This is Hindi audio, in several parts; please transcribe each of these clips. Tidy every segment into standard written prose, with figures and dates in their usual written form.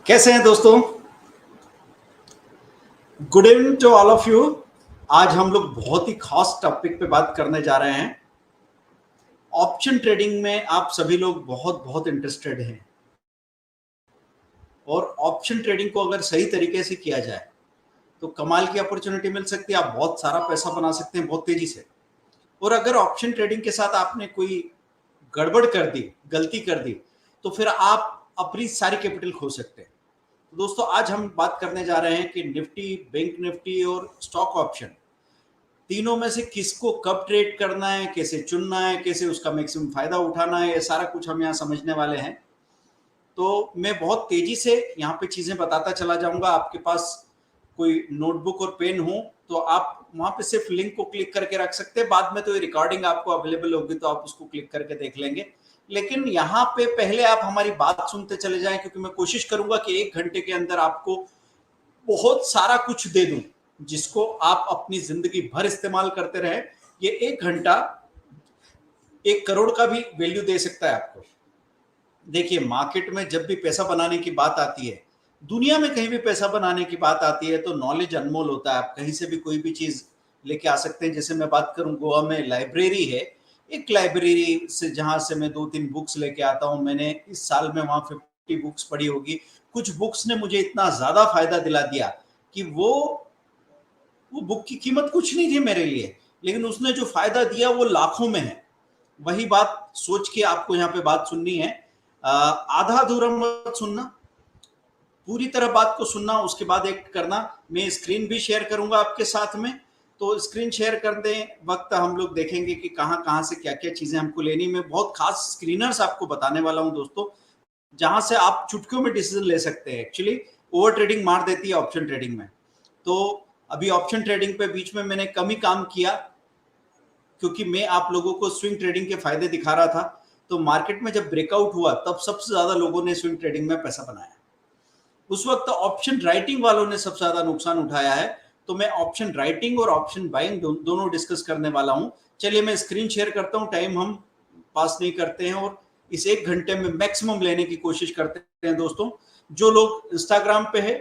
कैसे हैं दोस्तों? Good evening to all of you. आज हम लोग बहुत ही खास टॉपिक पे बात करने जा रहे हैं। ऑप्शन ट्रेडिंग में आप सभी लोग बहुत बहुत इंटरेस्टेड हैं और ऑप्शन ट्रेडिंग को अगर सही तरीके से किया जाए तो कमाल की अपॉर्चुनिटी मिल सकती है। आप बहुत सारा पैसा बना सकते हैं बहुत तेजी से। और अगर ऑप्शन ट्रेडिंग के साथ आपने कोई गड़बड़ कर दी, गलती कर दी, तो फिर आप अपनी सारी कैपिटल खो सकते हैं। तो दोस्तों, आज हम बात करने जा रहे हैं कि निफ्टी, बैंक निफ्टी और स्टॉक ऑप्शन, तीनों में से किसको कब ट्रेड करना है, कैसे चुनना है, कैसे उसका मैक्सिमम फायदा उठाना है, ये सारा कुछ हम यहाँ समझने वाले हैं। तो मैं बहुत तेजी से यहाँ पे चीजें बताता चला जाऊंगा। आपके पास कोई नोटबुक और पेन हो तो आप वहां पे सिर्फ लिंक को क्लिक करके रख सकते हैं। बाद में तो ये रिकॉर्डिंग आपको अवेलेबल होगी तो आप उसको क्लिक करके देख लेंगे। लेकिन यहाँ पे पहले आप हमारी बात सुनते चले जाएं, क्योंकि मैं कोशिश करूंगा कि 1 घंटे के अंदर आपको बहुत सारा कुछ दे दूं जिसको आप अपनी जिंदगी भर इस्तेमाल करते रहे। ये 1 घंटा 1 करोड़ का भी वैल्यू दे सकता है आपको। देखिए, मार्केट में जब भी पैसा बनाने की बात आती है, दुनिया में कहीं भी पैसा बनाने की बात आती है, तो नॉलेज अनमोल होता है। आप कहीं से भी कोई भी चीज लेके आ सकते हैं। जैसे मैं बात करूं, गोवा में लाइब्रेरी है, एक लाइब्रेरी से जहां से मैं 2-3 बुक्स लेके आता हूं। मैंने इस साल में वहां 50 बुक्स पढ़ी होगी। कुछ बुक्स ने मुझे इतना ज्यादा फायदा दिला दिया कि वो बुक की कीमत कुछ नहीं थी मेरे लिए, लेकिन उसने जो फायदा दिया वो लाखों में है। वही बात सोच के आपको यहाँ पे बात सुननी है। आधा अधूरा मत सुनना, पूरी तरह बात को सुनना, उसके बाद एक्ट करना। मैं स्क्रीन भी शेयर करूंगा आपके साथ में, तो स्क्रीन शेयर करते वक्त हम लोग देखेंगे कि कहाँ कहाँ से क्या क्या चीजें हमको लेनी। मैं बहुत खास स्क्रीनर्स आपको बताने वाला हूं दोस्तों, जहां से आप चुटकियों में डिसीजन ले सकते हैं। एक्चुअली ओवर ट्रेडिंग मार देती है ऑप्शन ट्रेडिंग में। तो अभी ऑप्शन ट्रेडिंग पे बीच में मैंने कम ही काम किया, क्योंकि मैं आप लोगों को स्विंग ट्रेडिंग के फायदे दिखा रहा था। तो मार्केट में जब ब्रेकआउट हुआ तब सबसे ज्यादा लोगों ने स्विंग ट्रेडिंग में पैसा बनाया। उस वक्त ऑप्शन राइटिंग वालों ने सबसे ज्यादा नुकसान उठाया है। तो मैं ऑप्शन राइटिंग और ऑप्शन बाइंग दोनों डिस्कस करने वाला हूं। चलिए मैं स्क्रीन शेयर करता हूं, टाइम हम पास नहीं करते हैं और इस 1 घंटे में मैक्सिमम लेने की कोशिश करते हैं दोस्तों। जो लोग इंस्टाग्राम पे है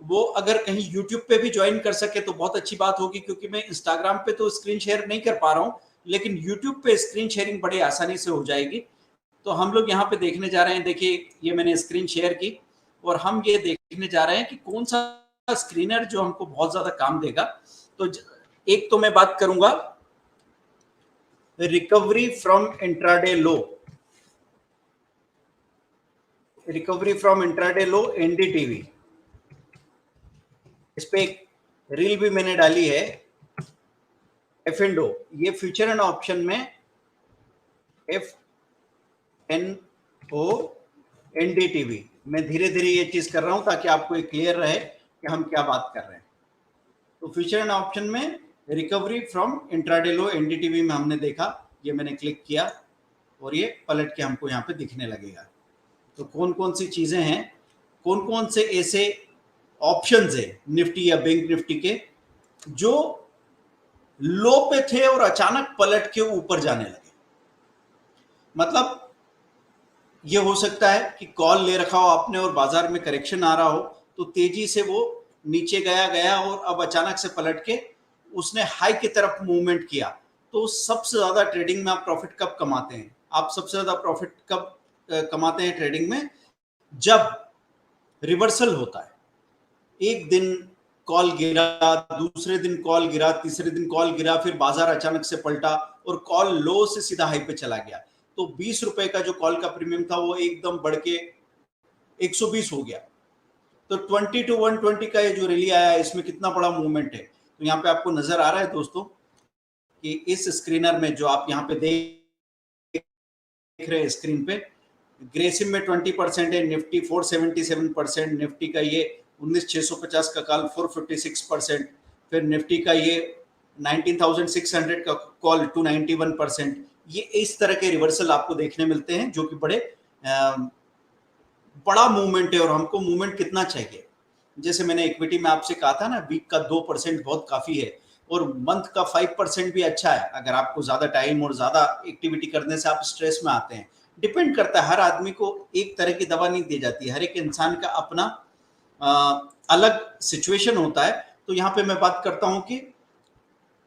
वो अगर कहीं यूट्यूब पे भी ज्वाइन कर सके तो बहुत अच्छी बात होगी, क्योंकि मैं इंस्टाग्राम पे तो स्क्रीन शेयर नहीं कर पा रहा हूं, लेकिन यूट्यूब पे स्क्रीन शेयरिंग बड़ी आसानी से हो जाएगी। तो हम लोग यहाँ पे देखने जा रहे हैं। देखिए, ये मैंने स्क्रीन शेयर की और हम ये देखने जा रहे हैं कि कौन सा स्क्रीनर जो हमको बहुत ज्यादा काम देगा। तो एक तो मैं बात करूंगा recovery from intraday low, recovery from intraday low, NDTV. इस पे एक रील भी मैंने डाली है। एफएनडो, ये फ्यूचर एंड ऑप्शन में एफएनओ एनडीटीवी। मैं धीरे धीरे ये चीज कर रहा हूं ताकि आपको एक क्लियर रहे कि हम क्या बात कर रहे हैं। तो फ्यूचर एंड ऑप्शन में recovery from intraday low NDTV में हमने देखा, ये मैंने क्लिक किया और ये पलट के हमको यहाँ पे दिखने लगेगा। तो कौन कौन सी चीजें हैं, कौन कौन से ऐसे ऑप्शंस है निफ्टी या बैंक निफ्टी के जो लो पे थे और अचानक पलट के ऊपर जाने लगे। मतलब ये हो सकता है कि कॉल ले रखा हो आपने और बाजार में करेक्शन आ रहा हो, तो तेजी से वो नीचे गया गया और अब अचानक से पलट के उसने हाई की तरफ मूवमेंट किया। तो सबसे ज्यादा ट्रेडिंग में आप प्रॉफिट कब कमाते हैं? आप सबसे ज्यादा प्रॉफिट कब कमाते हैं ट्रेडिंग में? जब रिवर्सल होता है। एक दिन कॉल गिरा, दूसरे दिन कॉल गिरा, तीसरे दिन कॉल गिरा, फिर बाजार अचानक से पलटा और कॉल लो से सीधा हाई पे चला गया। तो 20 रुपए का जो कॉल का प्रीमियम था वो एकदम बढ़ के 120 हो गया। तो 20 to 120 का ये जो रैली आया है, इसमें कितना बड़ा मूवमेंट है। तो यहाँ पे आपको नजर आ रहा है दोस्तों कि इस स्क्रीनर में जो आप यहाँ पे देख रहे हैं स्क्रीन पे, ग्रेसिम में 20% है, निफ्टी 477%, निफ्टी का ये 19650 का कॉल 456%, फिर निफ्टी का ये 19600 का कॉल 291%। ये इस तरह के रिवर्सल आपको देखने मिलते हैं जो कि बड़ा मूवमेंट है। और हमको मूवमेंट कितना चाहिए? जैसे मैंने इक्विटी में आपसे कहा था ना, वीक का 2% बहुत काफी है और मंथ का 5% भी अच्छा है। अगर आपको ज्यादा टाइम और ज्यादा एक्टिविटी करने से आप स्ट्रेस में आते हैं, डिपेंड करता है, हर आदमी को एक तरह की दवा नहीं दी जाती, हर एक इंसान का अपना अलग सिचुएशन होता है। तो यहाँ पे मैं बात करता हूं कि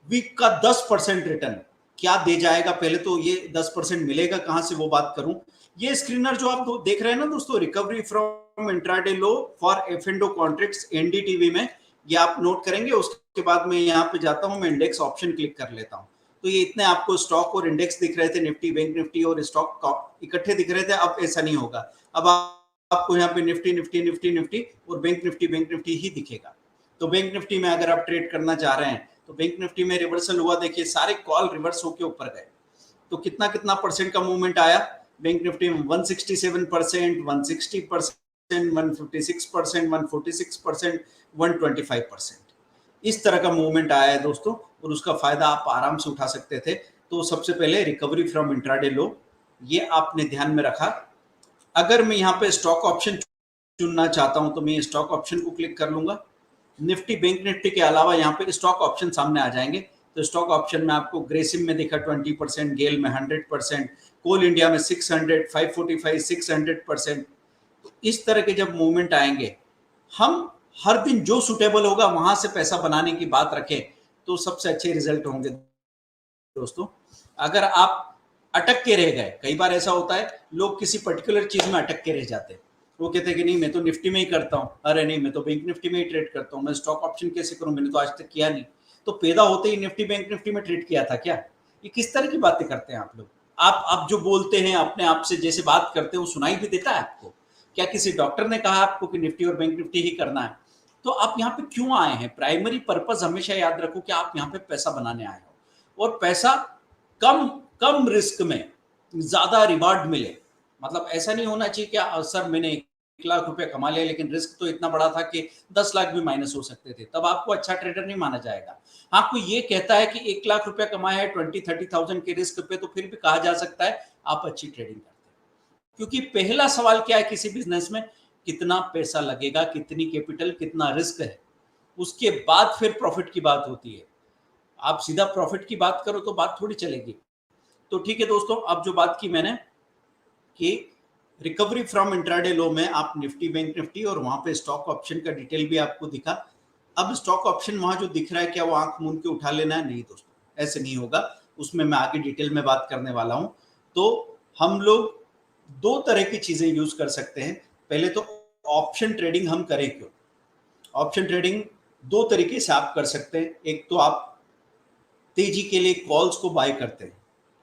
वीक का 10% रिटर्न क्या दे जाएगा, पहले तो ये 10% मिलेगा कहां से वो बात करूं। ये स्क्रीनर जो आप देख रहे हैं ना दोस्तों, recovery from intraday low for F&O contracts NDTV में, ये आप नोट करेंगे। उसके बाद मैं यहाँ पे जाता हूं, मैं इंडेक्स ऑप्शन क्लिक कर लेता हूं। तो ये इतने आपको स्टॉक और इंडेक्स दिख रहे थे, निफ्टी बैंक निफ्टी और स्टॉक इकट्ठे दिख रहे थे। अब ऐसा नहीं होगा, अब आपको यहाँ पे निफ्टी निफ्टी निफ्टी निफ्टी और बैंक निफ्टी ही दिखेगा। तो बैंक निफ्टी में अगर आप ट्रेड करना चाह रहे हैं तो बैंक निफ्टी में रिवर्सल हुआ, देखिए सारे कॉल रिवर्स होके ऊपर गए। तो कितना कितना परसेंट का मूवमेंट आया बैंक निफ्टी में, 167%, 160%, 156%, 146%, 125%, इस तरह का मूवमेंट आया है दोस्तों। और उसका फायदा आप आराम से उठा सकते थे। तो सबसे पहले रिकवरी फ्रॉम इंट्राडे लो, ये आपने ध्यान में रखा। अगर मैं यहाँ पे स्टॉक ऑप्शन चुनना चाहता हूं तो मैं स्टॉक ऑप्शन को क्लिक कर लूंगा। निफ्टी बैंक निफ्टी के अलावा यहाँ पे स्टॉक ऑप्शन सामने आ जाएंगे। तो स्टॉक ऑप्शन में आपको ग्रेसिम में दिखा 20%, गेल में 100%, कोल इंडिया में 600, 545, 600%। तो इस तरह के जब मूवमेंट आएंगे, हम हर दिन जो सुटेबल होगा वहां से पैसा बनाने की बात रखें तो सबसे अच्छे रिजल्ट होंगे दोस्तों। अगर आप अटक के रह गए, कई बार ऐसा होता है लोग किसी पर्टिकुलर चीज में अटक के रह जाते हैं, वो कहते हैं कि नहीं मैं तो निफ्टी में ही करता हूँ, अरे नहीं मैं तो बैंक निफ्टी में ही ट्रेड करता हूँ, मैं स्टॉक ऑप्शन कैसे करूं, मैंने तो आज तक किया नहीं। तो पैदा होते ही निफ्टी बैंक निफ्टी में ट्रेड किया था क्या? ये किस तरह की बातें करते हैं आप लोग? आप जो बोलते हैं अपने आप से जैसे बात करते हैं वो सुनाई भी देता है आपको क्या? किसी डॉक्टर ने कहा आपको कि निफ्टी और बैंक निफ्टी ही करना है? तो आप यहाँ पे क्यों आए हैं? प्राइमरी पर्पस हमेशा याद रखो कि आप यहाँ पे पैसा बनाने आए हो, और पैसा कम कम रिस्क में ज्यादा रिवार्ड मिले। मतलब ऐसा नहीं होना चाहिए कि सर मैंने 1 लाख रुपए कमा लिया लेकिन रिस्क तो इतना बड़ा था कि 10 लाख भी माइनस हो सकते थे, तब आपको अच्छा ट्रेडर नहीं माना जाएगा। हाँ, कोई ये कहता है कि 1 लाख रुपया कमाया है 20-30,000 के रिस्क पे, तो फिर भी कहा जा सकता है आप अच्छी ट्रेडिंग करते हैं। क्योंकि पहला सवाल क्या है किसी बिजनेस में, कितना पैसा लगेगा, कितनी कैपिटल, कितना रिस्क है, उसके बाद फिर प्रॉफिट की बात होती है। आप सीधा प्रॉफिट की बात करो तो बात थोड़ी चलेगी। तो ठीक है दोस्तों, अब जो बात की मैंने कि रिकवरी फ्रॉम इंट्राडे लो में आप निफ्टी बैंक निफ्टी और वहां पे स्टॉक ऑप्शन का डिटेल भी आपको दिखा। अब स्टॉक ऑप्शन वहां जो दिख रहा है क्या वो आंख मूंद के उठा लेना है? नहीं दोस्तों, ऐसे नहीं होगा, उसमें मैं आगे डिटेल में बात करने वाला हूं। तो हम लोग दो तरह की चीजें यूज कर सकते हैं। पहले तो ऑप्शन ट्रेडिंग हम करें क्यों? ऑप्शन ट्रेडिंग दो तरीके से आप कर सकते हैं। एक तो आप तेजी के लिए कॉल्स को बाय करते हैं,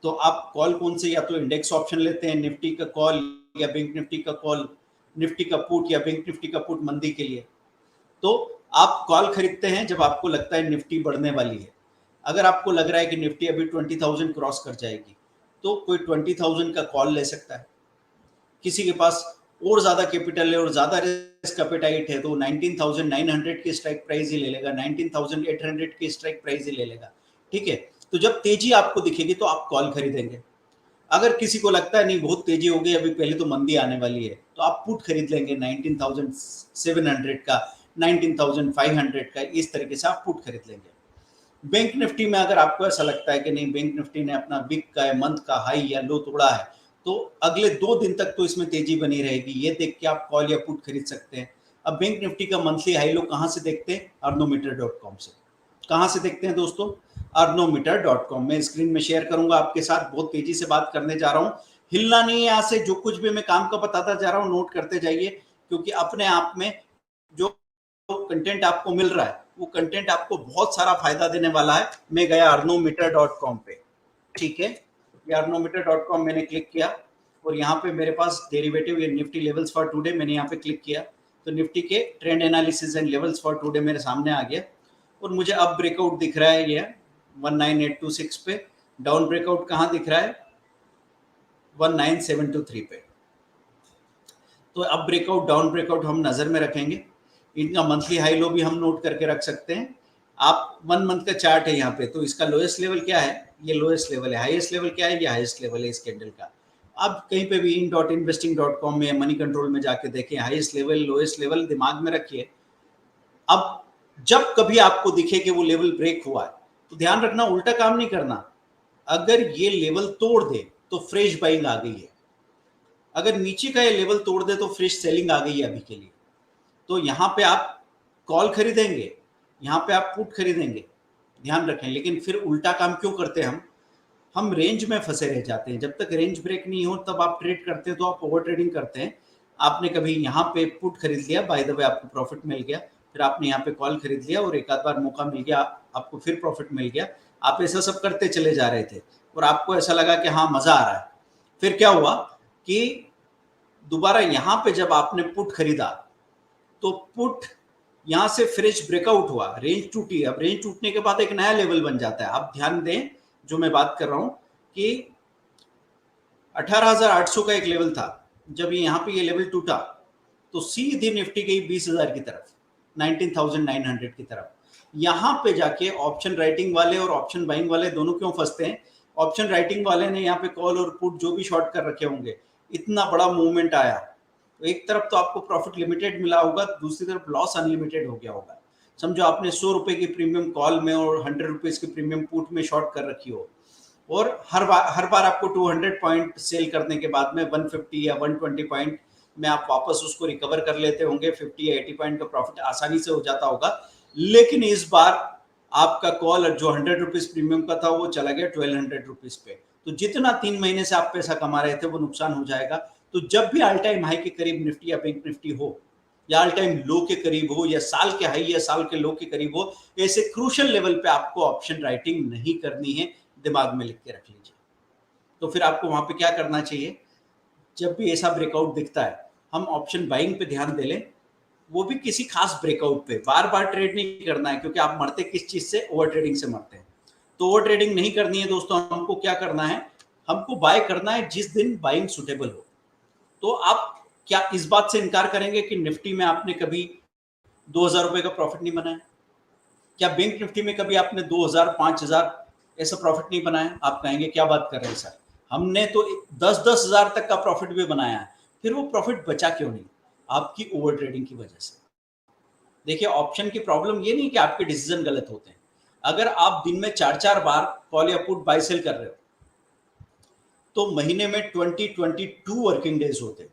तो आप कॉल कौन से, या तो इंडेक्स ऑप्शन लेते हैं, निफ्टी का कॉल या बैंक निफ्टी का कॉल, निफ्टी का पुट या बैंक निफ्टी का पुट मंदी के लिए। तो आप कॉल खरीदते हैं जब आपको लगता है निफ्टी बढ़ने वाली है। अगर आपको लग रहा है कि निफ्टी अभी 20,000 क्रॉस कर जाएगी तो कोई 20,000 का कॉल ले सकता है। किसी के पास और ज्यादा कैपिटल है और ज्यादा रिस्क एपेटाइट है तो 19,900 की स्ट्राइक प्राइस ही ले लेगा, 19,800 की स्ट्राइक प्राइस ही ले लेगा। ठीक है, तो जब तेजी आपको दिखेगी तो आप कॉल खरीदेंगे। अगर किसी को लगता है नहीं बहुत तेजी हो गई अभी, पहले तो मंदी आने वाली है, तो आप पुट खरीद लेंगे 19,700 का, 19,500 का, इस तरीके से आप पुट खरीद लेंगे। बैंक निफ्टी में अगर आपको ऐसा लगता है कि नहीं बैंक निफ्टी ने अपना वीक का मंथ का हाई या लो तोड़ा है तो अगले 2 दिन तक तो इसमें तेजी बनी रहेगी, ये देख के आप कॉल या पुट खरीद सकते हैं। अब बैंक निफ्टी का मंथली हाई लो कहां से देखते हैं? अर्नोमीटर.com से। कहां से देखते हैं दोस्तों? अर्नोमीटर.com। मैं स्क्रीन में शेयर करूंगा आपके साथ, बहुत तेजी से बात करने जा रहा हूं, हिलना नहीं है यहाँ से। जो कुछ भी मैं काम का बताता जा रहा हूं नोट करते जाइए, क्योंकि अपने आप में जो कंटेंट आपको मिल रहा है वो कंटेंट आपको बहुत सारा फायदा देने वाला है। मैं गया अर्नोमीटर.com पे, ठीक है, ये अर्नोमीटर.com मैंने क्लिक किया और यहाँ पे मेरे पास डेरिवेटिव या निफ्टी लेवल्स फॉर टुडे, मैंने यहाँ पे क्लिक किया तो निफ्टी के trend analysis and levels for today मेरे सामने आ गया और मुझे अब ब्रेकआउट दिख रहा है ये 19826 पे। डाउन ब्रेकआउट कहाँ दिख रहा है? 19723 पे। तो अब ब्रेकआउट डाउन ब्रेकआउट हम नजर में रखेंगे। इनका मंथली हाई लो भी हम नोट करके रख सकते हैं। आप 1 मंथ का चार्ट है यहाँ पे, तो इसका लोएस्ट लेवल क्या है? ये लोएस्ट लेवल है। हाईएस्ट लेवल क्या है? ये हाईएस्ट लेवल है इस कैंडल का। आप कहीं पे भी in.investing.com में मनी कंट्रोल में जाके देखें, हाईएस्ट लेवल लोएस्ट लेवल दिमाग में रखिए। अब जब कभी आपको दिखे कि वो लेवल ब्रेक हुआ है तो ध्यान रखना, उल्टा काम नहीं करना। अगर ये लेवल तोड़ दे तो फ्रेश बाइंग आ गई है, अगर नीचे का ये लेवल तोड़ दे तो फ्रेश सेलिंग आ गई है अभी के लिए। तो यहाँ पे आप कॉल खरीदेंगे, यहाँ पे आप पुट खरीदेंगे, ध्यान रखें। लेकिन फिर उल्टा काम क्यों करते हैं हम रेंज में फंसे रह जाते हैं। जब तक रेंज ब्रेक नहीं हो तब आप ट्रेड करते हैं, तो आप ओवर ट्रेडिंग करते हैं। आपने कभी यहाँ पे पुट खरीद लिया, बाय द वे आपको प्रॉफिट मिल गया, फिर आपने यहाँ पे कॉल खरीद लिया और एक आध बार मौका मिल गया आपको, फिर प्रॉफिट मिल गया। आप ऐसा सब करते चले जा रहे थे और आपको ऐसा लगा कि हाँ मजा आ रहा है। फिर क्या हुआ कि दोबारा यहाँ पे जब आपने पुट खरीदा तो पुट यहाँ से फ्रेश ब्रेकआउट हुआ, रेंज टूटी। अब रेंज टूटने के बाद एक नया लेवल बन जाता है। आप ध्यान दें जो मैं बात कर रहा हूं कि 18,800 का एक लेवल था, जब यहाँ पे ये लेवल टूटा तो सीधी निफ्टी गई 20,000 की तरफ, 19,900 की तरफ। यहाँ पे जाके ऑप्शन राइटिंग वाले और ऑप्शन बाइंग वाले दोनों क्यों फंसते हैं? ऑप्शन राइटिंग वाले ने यहाँ पे कॉल और पुट जो भी शॉर्ट कर रखे होंगे, इतना बड़ा मूवमेंट आया तो एक तरफ तो आपको प्रॉफिट लिमिटेड मिला होगा, दूसरी तरफ लॉस अनलिमिटेड हो गया होगा। समझो आपने 100 रुपए की प्रीमियम कॉल में और 100 रुपीज की प्रीमियम पुट में शॉर्ट कर रखी हो, और हर बार आपको 200 पॉइंट सेल करने के बाद में 150 या 120 पॉइंट में आप वापस उसको रिकवर कर लेते होंगे, 50 या 80 पॉइंट का प्रॉफिट आसानी से हो जाता होगा। लेकिन इस बार आपका कॉल जो 100 रुपीज प्रीमियम का था वो चला गया 1200 रुपीज पे। तो जितना 3 महीने से आप पैसा कमा रहे थे वो नुकसान हो जाएगा। तो जब भी ऑल टाइम हाई के करीब निफ्टी या बैंक निफ्टी हो, या ऑल टाइम लो के करीब हो, या साल के हाई या साल के लो के करीब हो, ऐसे क्रूशियल लेवल पे आपको ऑप्शन राइटिंग नहीं करनी है, दिमाग में लिख के रख लीजिए। तो फिर आपको वहां पे क्या करना चाहिए? जब भी ऐसा ब्रेकआउट दिखता है, हम ऑप्शन बाइंग पे ध्यान दे लें, वो भी किसी खास ब्रेकआउट पे। बार बार ट्रेड नहीं करना है, क्योंकि आप मरते किस चीज से? ओवर ट्रेडिंग से मरते हैं। तो ओवर ट्रेडिंग नहीं करनी है दोस्तों। हमको क्या करना है? हमको बाय करना है जिस दिन बाइंग सुटेबल हो। तो आप क्या इस बात से इनकार करेंगे कि निफ्टी में आपने कभी 2,000 रुपए का प्रॉफिट नहीं बनाया? क्या बैंक निफ्टी में कभी आपने 2,000 5,000 ऐसा प्रॉफिट नहीं बनाया? आप कहेंगे क्या बात कर रहे हैं सर, हमने तो 10-10 हजार तक का प्रॉफिट भी बनाया है। फिर वो प्रॉफिट बचा क्यों नहीं? आपकी ओवर ट्रेडिंग की वजह से। देखिए, ऑप्शन की प्रॉब्लम ये नहीं कि आपके डिसीजन गलत होते हैं। अगर आप दिन में 4-4 बार कॉल या पुट बाय सेल कर रहे हो तो महीने में 20-22 वर्किंग डेज होते हैं।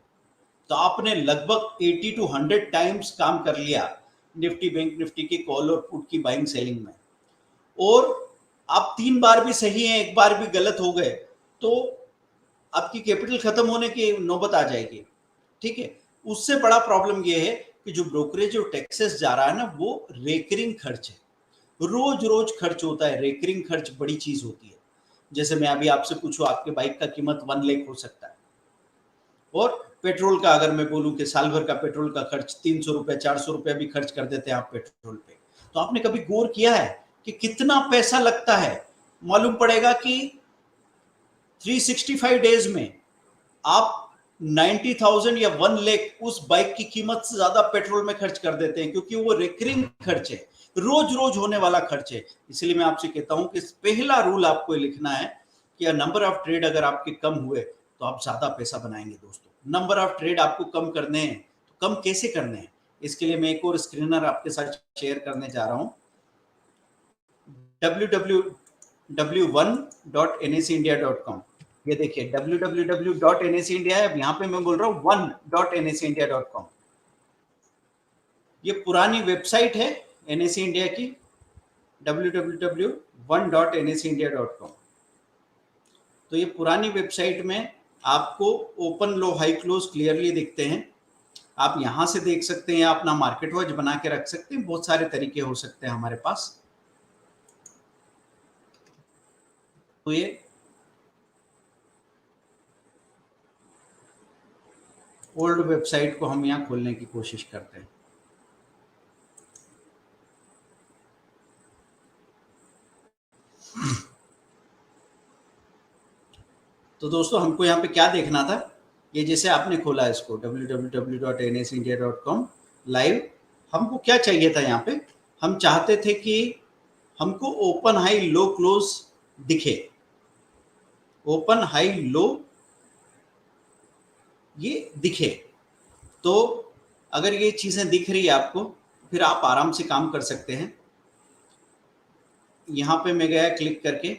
तो आपने लगभग 80 to 100 टाइम्स काम कर लिया निफ्टी बैंक निफ्टी की कॉल और पुट की बाइंग सेलिंग में। और आप 3 बार भी सही हैं, एक बार भी गलत हो गए तो आपकी कैपिटल खत्म होने की नौबत आ जाएगी। ठीक है, उससे बड़ा प्रॉब्लम यह है कि जो ब्रोकरेज और टैक्सेस जा रहा है ना, वो रेकरिंग खर्च है, रोज रोज खर्च होता है। रेकरिंग खर्च बड़ी चीज होती है। जैसे मैं अभी आपसे पूछूं, आपके बाइक का कीमत 1 लाख हो सकता है, और पेट्रोल का अगर मैं बोलूं कि साल भर का पेट्रोल का खर्च 300 रुपए 400 रुपए भी खर्च कर देते हैं आप पेट्रोल पे, तो आपने कभी गौर किया है कि कितना पैसा लगता है? मालूम पड़ेगा कि 365 डेज में आप 90,000 या 1 लाख उस बाइक की कीमत से ज्यादा पेट्रोल में खर्च कर देते हैं, क्योंकि वो रिकरिंग खर्च है, रोज रोज होने वाला खर्च है। इसलिए मैं आपसे कहता हूं कि पहला रूल आपको लिखना है कि नंबर ऑफ ट्रेड अगर आपके कम हुए तो आप ज्यादा पैसा बनाएंगे। दोस्तों, नंबर ऑफ ट्रेड आपको कम करने हैं, तो कम कैसे करने हैं? इसके लिए मैं एक और स्क्रीनर आपके साथ शेयर करने जा रहा हूं। www.nacindia.com। ये देखिए, www.nacindia है। अब यहाँ पे मैं बोल रहा हूँ 1.nacindia.com। ये पुरानी वेबसाइट है NAC इंडिया की, www.1.nacindia.com। तो ये पुरानी वेबसाइट में आपको ओपन लो हाई क्लोज क्लियरली दिखते हैं। आप यहां से देख सकते हैं, अपना मार्केट वॉच बना के रख सकते हैं। बहुत सारे तरीके हो सकते हैं हमारे पास। तो ये ओल्ड वेबसाइट को हम यहाँ खोलने की कोशिश करते हैं। तो दोस्तों, हमको यहाँ पे क्या देखना था? ये जैसे आपने खोला इसको www.nacindia.com लाइव, हमको क्या चाहिए था? यहाँ पे हम चाहते थे कि हमको ओपन हाई लो क्लोज दिखे, ओपन हाई लो ये दिखे। तो अगर ये चीजें दिख रही है आपको, फिर आप आराम से काम कर सकते हैं। यहाँ पे मैं गया क्लिक करके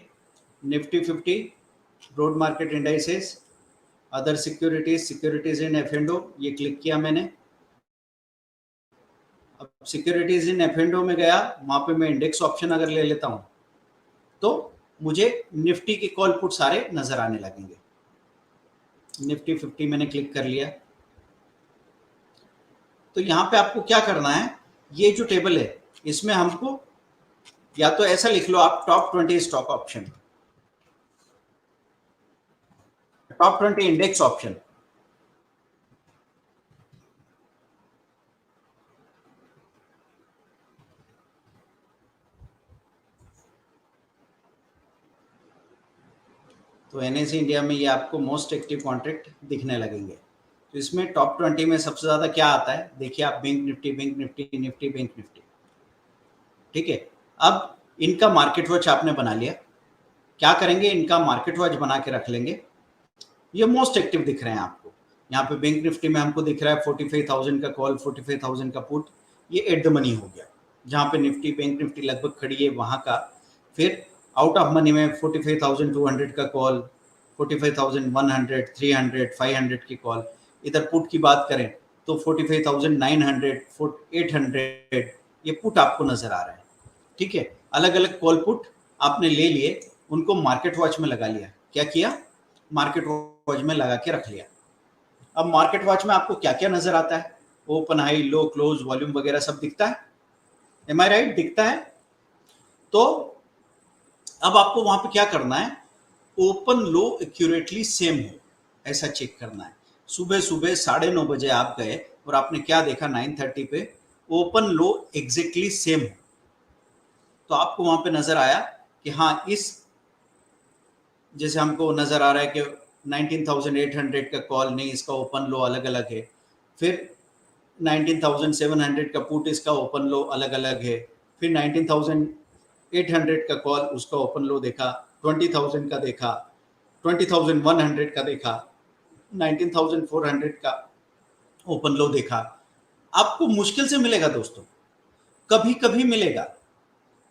Nifty 50 broad market indices, other securities in F&O, ये क्लिक किया मैंने। अब सिक्योरिटीज इन एफ&ओ में गया, वहां पे मैं इंडेक्स ऑप्शन अगर ले लेता हूं तो मुझे निफ्टी के कॉल पुट सारे नजर आने लगेंगे। निफ्टी 50 मैंने क्लिक कर लिया। तो यहाँ पे आपको क्या करना है, ये जो टेबल है इसमें हमको या तो ऐसा लिख लो आप, top 20 stock option, top 20 index option. तो एनएसई इंडिया में ये आपको मोस्ट एक्टिव कॉन्ट्रैक्ट दिखने लगेंगे। तो इसमें टॉप 20 में सबसे ज्यादा क्या आता है, देखिए आप, bank Nifty, bank Nifty, Nifty bank Nifty. ठीक है, अब इनका मार्केट वॉच आपने बना लिया। क्या करेंगे, इनका मार्केट वॉच बना के रख लेंगे। ये मोस्ट एक्टिव दिख रहे हैं आपको। यहाँ पे बैंक निफ्टी में हमको दिख रहा है 45,000 का कॉल, 45,000 का पुट, ये एट द मनी हो गया। जहाँ पे निफ्टी, बैंक निफ्टी लगभग खड़ी है वहाँ का। फिर आउट ऑफ मनी में 45,200 का कॉल, 45,100, 300, 500 की कॉल। इधर पुट की बात करें तो 45,900, 800 ये पुट आपको नजर आ रहा है। ठीक है, अलग अलग कॉल पुट आपने ले लिए, उनको मार्केट वॉच में लगा लिया। क्या किया, मार्केट वॉच में लगा के रख लिया। अब मार्केट वॉच में आपको क्या क्या नजर आता है, ओपन, हाई, लो, क्लोज, वॉल्यूम वगैरह सब दिखता है। एम आई राइट, दिखता है। तो अब आपको वहां पे क्या करना है, ओपन लो एक्यूरेटली सेम हो ऐसा चेक करना है। सुबह सुबह 9:30 बजे आप गए और आपने क्या देखा, 9:30 पे ओपन लो एग्जैक्टली सेम हो। तो आपको वहां पे नजर आया कि हाँ, इस जैसे हमको नजर आ रहा है कि 19,800 का कॉल नहीं, इसका ओपन लो अलग अलग है। फिर 19,700 का पुट, इसका ओपन लो अलग अलग है। फिर 19,800 का कॉल, उसका ओपन लो देखा, 20,000 का देखा, 20,100 का देखा, 19,400 का ओपन लो देखा। आपको मुश्किल से मिलेगा दोस्तों, कभी कभी मिलेगा,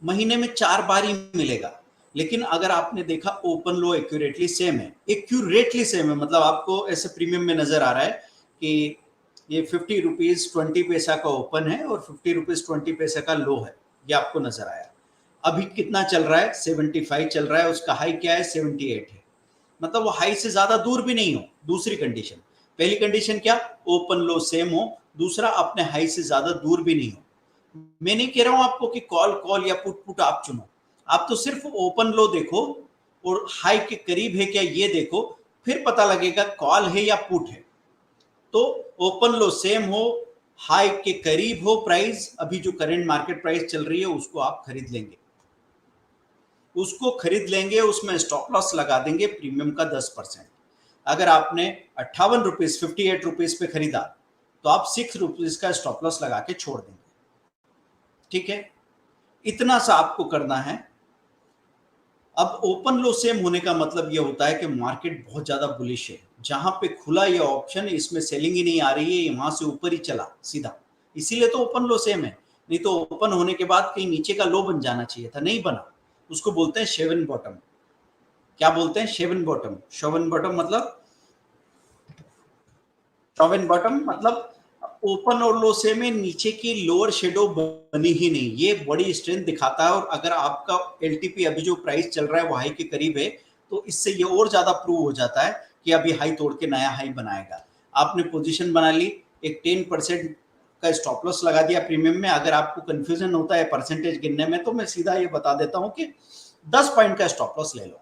महीने में 4 बार ही मिलेगा। लेकिन अगर आपने देखा ओपन लो एक्यूरेटली सेम है, एक्यूरेटली सेम है, मतलब आपको ऐसे प्रीमियम में नजर आ रहा है कि ये 50 रुपीज 20 पैसा का ओपन है और 50 रुपीज 20 पैसा का लो है, ये आपको नजर आया। अभी कितना चल रहा है, 75 चल रहा है, उसका हाई क्या है, 78 है। मतलब वो हाई से ज्यादा दूर भी नहीं हो। दूसरी कंडीशन, पहली कंडीशन क्या, ओपन लो सेम हो, दूसरा अपने हाई से ज्यादा दूर भी नहीं हो। मैं नहीं कह रहा हूं आपको कि कॉल कॉल या पुट पुट आप चुनो, आप तो सिर्फ ओपन लो देखो और हाई के करीब है क्या ये देखो, फिर पता लगेगा कॉल है या पुट है। तो ओपन लो सेम हो, हाई के करीब हो प्राइस, अभी जो करंट मार्केट प्राइस चल रही है उसको आप खरीद लेंगे, उसको खरीद लेंगे, उसमें स्टॉप लॉस लगा देंगे प्रीमियम का 10%। अगर आपने 58 रुपीज 58 रुपीज पे खरीदा तो आप 6 रुपीज का स्टॉप लॉस लगा के छोड़ देंगे। ठीक है, इतना सा आपको करना है। अब ओपन लो सेम होने का मतलब यह होता है कि मार्केट बहुत ज्यादा बुलिश है, जहां पे खुला ये ऑप्शन, इसमें सेलिंग ही नहीं आ रही है, वहां से ऊपर ही चला सीधा, इसीलिए तो ओपन लो सेम है। नहीं तो ओपन होने के बाद कहीं नीचे का लो बन जाना चाहिए था, नहीं बना। उसको बोलते हैं शेवन बॉटम। क्या बोलते हैं, शेवन बॉटम। शेवन बॉटम मतलब, शेवन बॉटम मतलब ओपन और लो से में नीचे की लोअर शेडो बनी ही नहीं, ये बड़ी स्ट्रेंथ दिखाता है। और अगर आपका एलटीपी अभी जो प्राइस चल रहा है वो हाई के करीब है, तो इससे ये और ज्यादा प्रूव हो जाता है कि अभी हाई तोड़ के नया हाई बनाएगा। आपने पोजीशन बना ली, एक 10% का स्टॉप लॉस लगा दिया प्रीमियम में। अगर आपको कंफ्यूजन होता है परसेंटेज गिनने में, तो मैं सीधा ये बता देता हूं कि 10 पॉइंट का स्टॉप लॉस ले लो।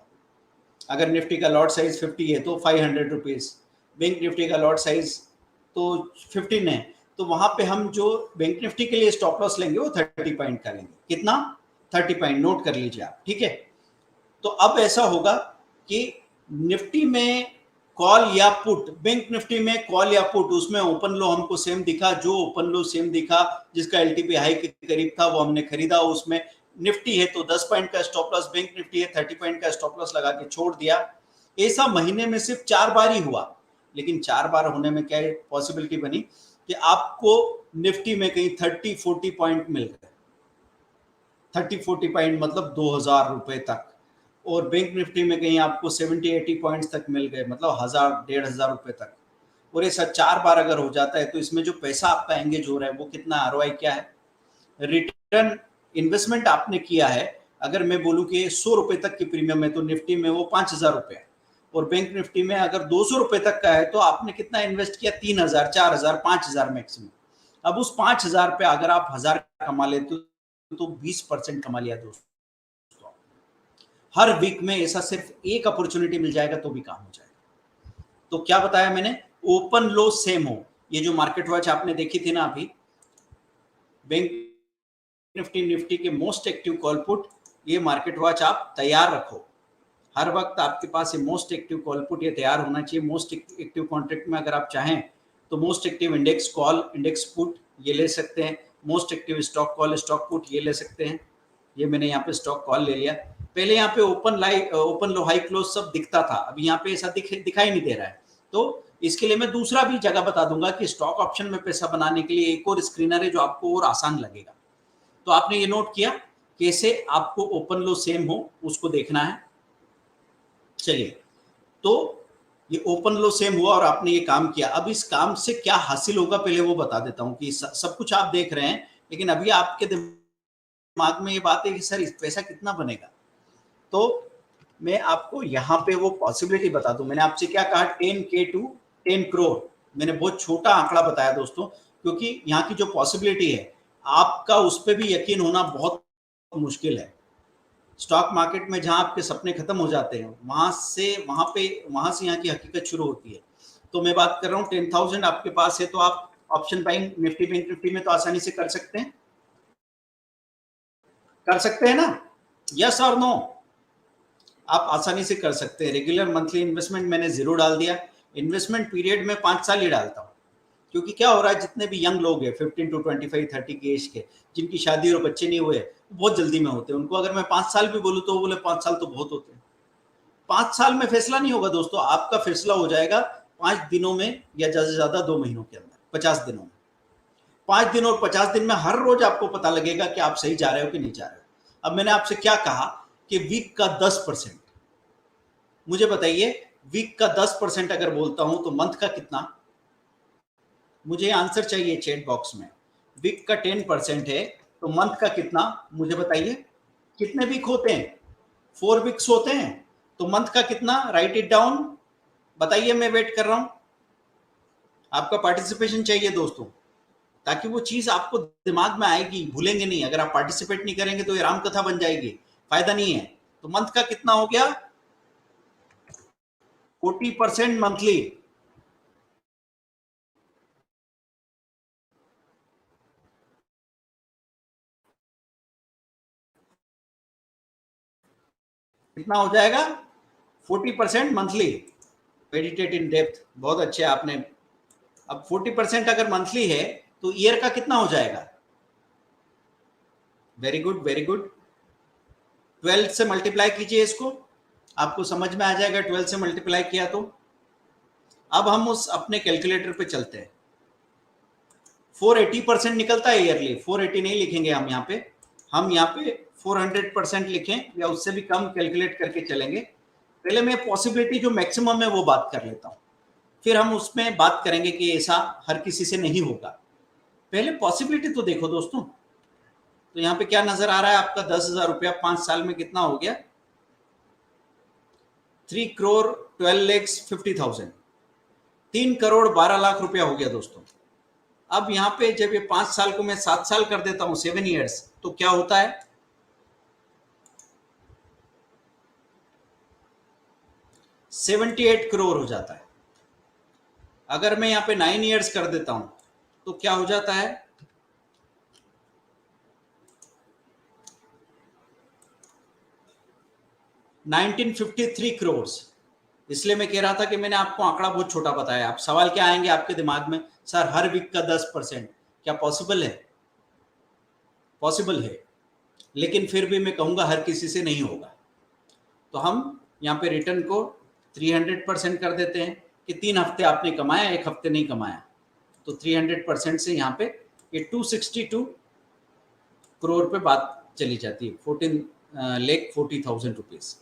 अगर निफ्टी का लॉट साइज 50 है तो 500 रुपीज, बैंक निफ्टी का लॉट साइज तो 15 है, तो वहां पे हम जो बैंक निफ्टी के लिए स्टॉप लॉस लेंगे वो 30 पॉइंट का लेंगे। कितना, 30 पॉइंट, नोट कर लीजिए आप। ठीक है, तो अब ऐसा होगा कि निफ्टी में कॉल या पुट, बैंक निफ्टी में कॉल या पुट, उसमें ओपन लो हमको सेम दिखा, जो ओपन लो सेम दिखा, जिसका एलटीपी हाई के करीब था वो हमने खरीदा। उसमें निफ्टी है तो 10 पॉइंट का स्टॉप लॉस, बैंक निफ्टी है 30 पॉइंट का स्टॉप लॉस लगा के छोड़ दिया। ऐसा महीने में सिर्फ 4 बार ही हुआ। लेकिन 4 बार होने में क्या पॉसिबिलिटी बनी कि आपको निफ्टी में कहीं 30-40 पॉइंट मिल गए। 30-40 पॉइंट मतलब 2,000 रुपए तक। और बैंक निफ्टी में कहीं आपको 70-80 पॉइंट्स तक मिल गए, मतलब 1000-1500 रुपए तक, और ये सब 4 बार अगर हो जाता है तो इसमें जो पैसा आपका एंगेज हो रहा है वो कितना, आरओआई क्या है, रिटर्न इन्वेस्टमेंट आपने किया है। अगर मैं बोलूं कि 100 रुपए तक की प्रीमियम है तो निफ्टी में वो 5000 रुपए है, और बैंक निफ्टी में अगर 200 रुपए तक का है तो आपने कितना इन्वेस्ट किया, 3000, 4000, 5000 मैक्सिमम। अब उस 5000 पे अगर आप 1000 कमा लेते तो 20% कमा लिया दोस्तों। हर वीक में ऐसा सिर्फ एक अपॉर्चुनिटी मिल जाएगा तो भी काम हो जाएगा। तो क्या बताया मैंने, ओपन लो सेम हो। ये जो मार्केट वॉच आपने देखी थी ना अभी, बैंक निफ्टी के मोस्ट एक्टिव कॉल पुट, ये मार्केट वॉच आप तैयार रखो। हर वक्त आपके पास ये मोस्ट एक्टिव कॉल पुट ये तैयार होना चाहिए। मोस्ट एक्टिव कॉन्ट्रैक्ट में अगर आप चाहें तो most active index call, index put ये ले सकते हैं। Most active stock call, stock put ये ले सकते हैं। ये मैंने यहाँ पे स्टॉक कॉल ले लिया। पहले यहाँ पे ओपन लो हाई क्लोज सब दिखता था, अभी यहाँ पे ऐसा दिखाई नहीं दे रहा है। तो इसके लिए मैं दूसरा भी जगह बता दूंगा कि स्टॉक ऑप्शन में पैसा बनाने के लिए एक और स्क्रीनर है जो आपको और आसान लगेगा। तो आपने ये नोट किया कैसे आपको ओपन लो सेम हो, उसको देखना है। चलिए, तो ये ओपन लो सेम हुआ और आपने ये काम किया। अब इस काम से क्या हासिल होगा पहले वो बता देता हूं कि सब कुछ आप देख रहे हैं, लेकिन अभी आपके दिमाग में ये बात है कि सर इस पैसा कितना बनेगा। तो मैं आपको यहाँ पे वो पॉसिबिलिटी बता दूं। मैंने आपसे क्या कहा, 10K टू 10 करोड़। मैंने बहुत छोटा आंकड़ा बताया दोस्तों, क्योंकि यहाँ की जो पॉसिबिलिटी है आपका उस पर भी यकीन होना बहुत मुश्किल है। स्टॉक मार्केट में जहां आपके सपने खत्म हो जाते हैं वहां से यहाँ की हकीकत शुरू होती है। तो मैं बात कर रहा हूँ 10,000 आपके पास है तो आप option buying Nifty bank Nifty में तो आसानी से कर सकते हैं ना, यस और नो, आप आसानी से कर सकते हैं। रेगुलर मंथली इन्वेस्टमेंट मैंने 0 डाल दिया। इन्वेस्टमेंट पीरियड में 5 साल ही डालता हूँ, क्योंकि क्या हो रहा है, जितने भी यंग लोग हैं 15 टू 25 30 की एज के, जिनकी शादी और बच्चे नहीं हुए बहुत जल्दी में होते हैं, उनको अगर मैं 5 साल भी बोलूँ तो वो बोले 5 साल तो बहुत होते हैं। 5 साल में फैसला नहीं होगा दोस्तों, आपका फैसला हो जाएगा 5 दिनों में या ज्यादा से ज्यादा 2 महीनों के अंदर, 50 दिनों में। 5 दिन और 50 दिन में हर रोज आपको पता लगेगा कि आप सही जा रहे हो कि नहीं जा रहे हो। अब मैंने आपसे क्या कहा कि वीक का 10%, मुझे बताइए वीक का 10% अगर बोलता हूं तो मंथ का कितना, मुझे आंसर चाहिए चैट बॉक्स में। वीक का 10% है तो मंथ का कितना, मुझे बताइए। कितने वीक होते हैं, 4 वीक्स होते हैं, तो मंथ का कितना, राइट इट डाउन, बताइए। मैं वेट कर रहा हूं, आपका पार्टिसिपेशन चाहिए दोस्तों, ताकि वो चीज आपको दिमाग में आएगी, भूलेंगे नहीं। अगर आप पार्टिसिपेट नहीं करेंगे तो ये राम कथा बन जाएगी, फायदा नहीं है। तो मंथ का कितना हो गया, 40% मंथली। कितना हो जाएगा, 40% मंथली। मेडिटेट इन डेप्थ, बहुत अच्छे आपने। अब 40% अगर मंथली है तो ईयर का कितना हो जाएगा, वेरी गुड वेरी गुड। 12 से मल्टीप्लाई कीजिए इसको, आपको समझ में आ जाएगा 12 से मल्टीप्लाई किया तो। अब हम उस अपने कैलकुलेटर पे चलते हैं। 480% निकलता है ईयरली, 480 नहीं लिखेंगे हम यहाँ पे 400% लिखें या उससे भी कम कैलकुलेट करके चलेंगे। पहले मैं पॉसिबिलिटी जो मैक्सिमम है वो बात कर लेता हूँ, फिर हम उसमें बात करेंगे कि ऐसा हर किसी से नहीं होगा। पहले पॉसिबिलिटी तो देखो दोस्तों। तो यहाँ पे क्या नजर आ रहा है आपका, 10,000 रुपया 5 साल में कितना हो गया, 3 करोड़ 12 lakhs 50,000, 3 करोड़ 12 लाख रुपया हो गया दोस्तों। अब यहाँ पे जब ये 5 साल को मैं 7 साल कर देता हूं, 7 years, तो क्या होता है, 78 करोड़ हो जाता है। अगर मैं यहाँ पे 9 years कर देता हूं तो क्या हो जाता है, 1953 करोड़। इसलिए मैं कह रहा था कि मैंने आपको आंकड़ा बहुत छोटा बताया। आप सवाल क्या आएंगे आपके दिमाग में, सर हर वीक का 10%, क्या पॉसिबल है, पॉसिबल है, लेकिन फिर भी मैं कहूंगा हर किसी से नहीं होगा। तो हम यहाँ पे रिटर्न को 300% कर देते हैं कि 3 हफ्ते आपने कमाया, 1 हफ्ते नहीं कमाया, तो 300% से यहाँ पे ये 262 करोड़ पे बात चली जाती है, 14 लाख 40,000 रुपीज।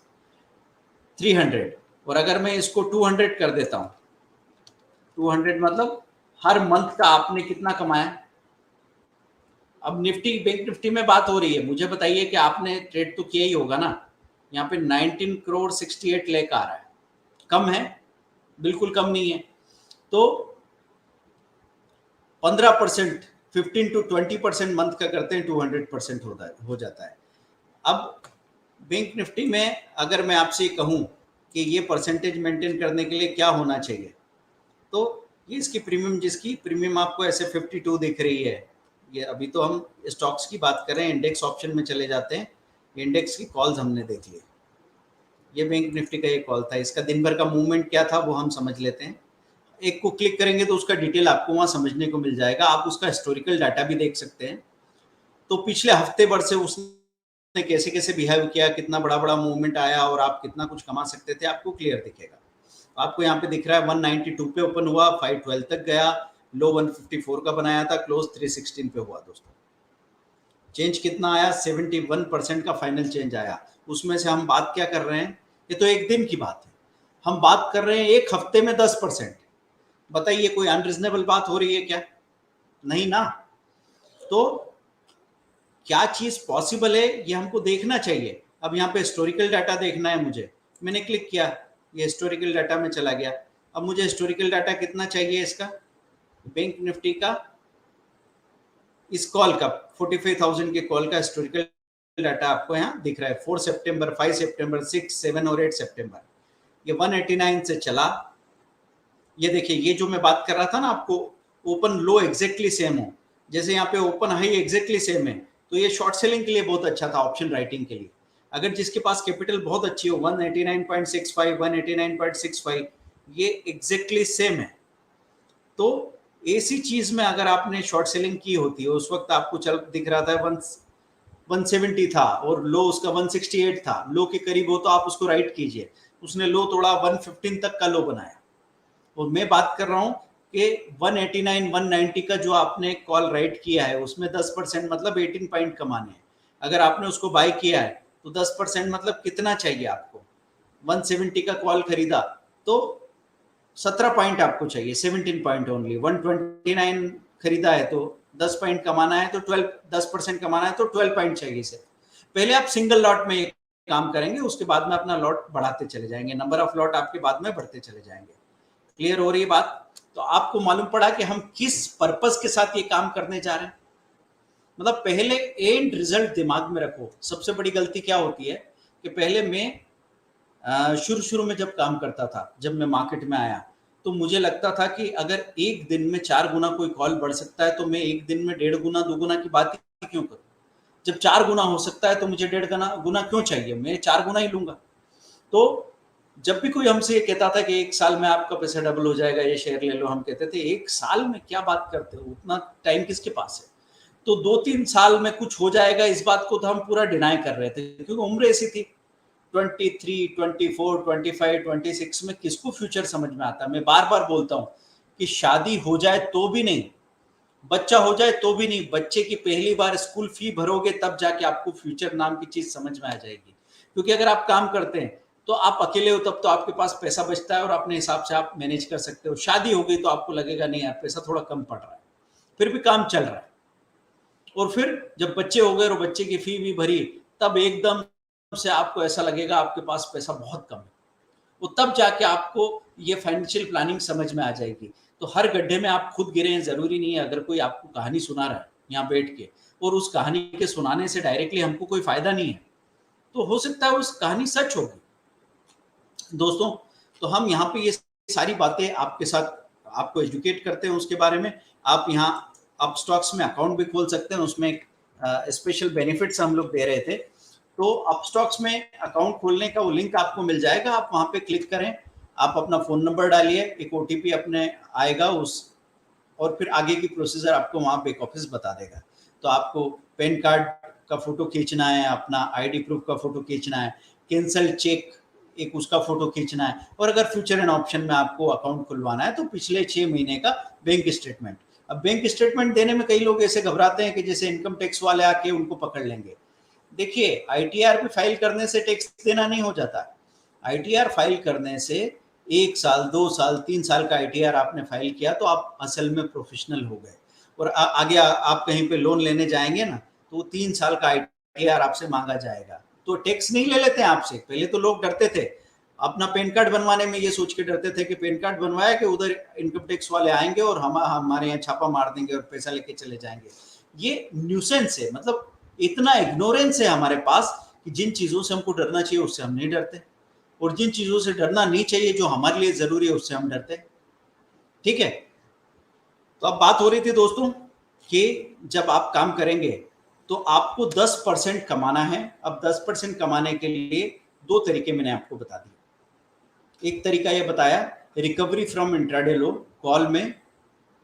300, और अगर मैं इसको 200 कर देता हूँ, 200 मतलब हर मंथ का आपने कितना कमाया। अब निफ्टी, बैंक निफ्टी में बात हो रही है, मुझे बताइए कि आपने ट्रेड तो किया ही होगा ना। यहाँ पे 19 करोड़ 68 लाख आ रहा है, कम है, बिल्कुल कम नहीं है। तो 15%, 15 to 20% मंथ का करते हैं, 200% हो जाता है। अब बैंक निफ्टी में अगर मैं आपसे कहूं कि ये परसेंटेज मेंटेन करने के लिए क्या होना चाहिए, तो ये इसकी प्रीमियम, जिसकी प्रीमियम आपको ऐसे 52 दिख रही है, ये अभी तो हम स्टॉक्स की बात कर रहे हैं, इंडेक्स ऑप्शन में चले जाते हैं, इंडेक्स की कॉल्स हमने देख लिए। ये बैंक निफ्टी का ये कॉल था, इसका दिन भर का मूवमेंट क्या था वो हम समझ लेते हैं। एक को क्लिक करेंगे तो उसका डिटेल आपको वहां समझने को मिल जाएगा, आप उसका हिस्टोरिकल डाटा भी देख सकते हैं। तो पिछले हफ्ते भर से उसने कैसे कैसे बिहेव किया, कितना बड़ा बड़ा मूवमेंट आया और आप कितना कुछ कमा सकते थे, आपको क्लियर दिखेगा। आपको यहाँ पे दिख रहा है 192 पे ओपन हुआ, 512 तक गया, लो 154 का बनाया था, क्लोज 316 पे हुआ दोस्तों। चेंज कितना आया, 71% का फाइनल चेंज आया। उसमें से हम बात क्या कर रहे हैं, ये तो एक दिन की बात है, हम बात कर रहे हैं एक हफ्ते में 10%। बताइए कोई अनरीजनेबल बात हो रही है क्या? नहीं ना। तो क्या चीज पॉसिबल है ये हमको देखना चाहिए। अब यहाँ पे हिस्टोरिकल डाटा देखना है मुझे, मैंने क्लिक किया, ये हिस्टोरिकल डाटा में चला गया। अब मुझे हिस्टोरिकल डाटा कितना चाहिए इसका, बैंक निफ्टी का, इस कॉल का 45,000 के कॉल का हिस्टोरिकल डाटा आपको यहाँ दिख रहा है। 4 सितंबर, 5 सितंबर, 6, 7 और 8 सितंबर, ये 189 से चला। ये देखिए, ये जो मैं बात कर रहा था ना आपको, ओपन लो एग्जैक्टली सेम हो, जैसे यहाँ पे ओपन हाई एग्जैक्टली सेम है, तो ये शॉर्ट सेलिंग के लिए बहुत अच्छा था, ऑप्शन राइटिंग के लिए। अगर जिसके पास कैपिटल बहुत अच्छी हो, 189.65, 189.65, ये एग्जैक्टली सेम है। तो ऐसी चीज में अगर आपने शॉर्ट सेलिंग की होती है, उस वक्त आपको चल दिख रहा था 170 था और लो उसका 168 था, लो के करीब हो तो आप उसको राइट कीजिए। उसने लो तोड़ा, 115 तक का लो बनाया। और मैं बात कर रहा हूं कि 189, 190 का जो आपने कॉल राइट किया है, उसमें 10% मतलब 18 पॉइंट कमाने हैं। अगर आपने उसको बाय किया है तो 10% मतलब कितना चाहिए आपको, 170 का कॉल खरीदा तो 17 पॉइंट आपको चाहिए, 17 पॉइंट ओनली। 129 खरीदा है तो 10 पॉइंट कमाना है, तो 10% कमाना है तो 12 पॉइंट चाहिए से। पहले आप सिंगल लॉट में काम करेंगे, उसके बाद में अपना लॉट बढ़ाते चले जाएंगे, नंबर ऑफ लॉट आपके बाद में बढ़ते चले जाएंगे। क्लियर हो रही है बात? तो आपको मालूम पड़ा कि हम किस पर्पस के साथ ये काम करने जा रहे हैं। मतलब पहले एंड रिजल्ट दिमाग में रखो। सबसे बड़ी गलती क्या होती है कि पहले मैं शुरू शुरू में जब काम करता था, जब मैं मार्केट में आया, तो मुझे लगता था कि अगर एक दिन में 4 गुना कोई कॉल बढ़ सकता है तो मैं एक दिन में 1.5 गुना 2 गुना की बात ही क्यों करूं। जब 4 गुना हो सकता है तो मुझे 1.5 गुना क्यों चाहिए, मैं 4 गुना ही लूंगा। तो जब भी कोई हमसे ये कहता था कि 1 साल में आपका पैसा डबल हो जाएगा, ये शेयर ले लो, हम कहते थे 1 साल में क्या बात करते हो, उतना टाइम किसके पास है। तो 2-3 साल में कुछ हो जाएगा, इस बात को तो हम पूरा डिनाई कर रहे थे, क्योंकि उम्र ऐसी थी। 23, 24, 25, 26 में किसको फ्यूचर समझ में आता है। मैं बार बार बोलता हूँ कि शादी हो जाए तो भी नहीं, बच्चा हो जाए तो भी नहीं, बच्चे की पहली बार स्कूल फी भरोगे तब जाके आपको फ्यूचर नाम की चीज समझ में आ जाएगी। क्योंकि अगर आप काम करते हैं तो आप अकेले हो, तब तो आपके पास पैसा बचता है और अपने हिसाब से आप मैनेज कर सकते हो। शादी हो गई तो आपको लगेगा नहीं यार, पैसा थोड़ा कम पड़ रहा है, फिर भी काम चल रहा है। और फिर जब बच्चे हो गए और बच्चे की फी भी भरी, तब एकदम से आपको ऐसा लगेगा आपके पास पैसा बहुत कम है। वो तब जाके आपको ये फाइनेंशियल प्लानिंग समझ में आ जाएगी। तो हर गड्ढे में आप खुद गिरे हैं जरूरी नहीं है। अगर कोई आपको कहानी सुना रहा है यहाँ बैठ के, और उस कहानी के सुनाने से डायरेक्टली हमको कोई फायदा नहीं है, तो हो सकता है उस कहानी सच होगी दोस्तों। तो हम यहाँ पे ये सारी बातें आपके साथ आपको एजुकेट करते हैं उसके बारे में। आप यहाँ आप स्टॉक्स में अकाउंट भी खोल सकते हैं, उसमें स्पेशल बेनिफिट्स हम लोग दे रहे थे। तो आप स्टॉक्स में अकाउंट खोलने का वो लिंक आपको मिल जाएगा, आप वहाँ पे क्लिक करें, आप अपना फ़ोन नंबर डालिए, एक OTP अपने आएगा उस, और फिर आगे की प्रोसीजर आपको वहाँ बैक ऑफिस बता देगा। तो आपको पैन कार्ड का फोटो खींचना है, अपना ID प्रूफ का फोटो खींचना है, कैंसल चेक एक उसका फोटो खींचना है, और अगर फ्यूचर एंड ऑप्शन में आपको अकाउंट खुलवाना है तो पिछले 6 महीने का बैंक स्टेटमेंट। अब बैंक स्टेटमेंट देने में कई लोग ऐसे घबराते हैं कि जैसे इनकम टैक्स वाले आके उनको पकड़ लेंगे। देखिए ITR पे फाइल करने से टैक्स देना नहीं हो जाता। आईटीआर फाइल करने से 1 साल, 2 साल, 3 साल का आईटीआर आपने फाइल किया तो आप असल में प्रोफेशनल हो गए। और आगे आप कहीं पे लोन लेने जाएंगे ना, तो 3 साल का आईटीआर आपसे मांगा जाएगा। तो टैक्स नहीं ले लेते हैं आपसे। पहले तो लोग डरते थे, अपना पैन कार्ड बनवाने में ये सोच के डरते थे कि पैन कार्ड बनवाया कि उधर इनकम टैक्स वाले आएंगे और हमारे यहाँ छापा मार देंगे और पैसा लेके चले जाएंगे। ये न्यूसेंस है, मतलब इतना इग्नोरेंस है हमारे पास कि जिन चीजों से हमको डरना चाहिए उससे हम नहीं डरते, और जिन चीजों से डरना नहीं चाहिए जो हमारे लिए जरूरी है उससे हम डरते हैं। ठीक है, तो अब बात हो रही थी दोस्तों कि जब आप काम करेंगे तो आपको 10% कमाना है। अब 10% कमाने के लिए 2 तरीके मैंने आपको बता दिए। एक तरीका ये बताया, recovery from intraday low, call में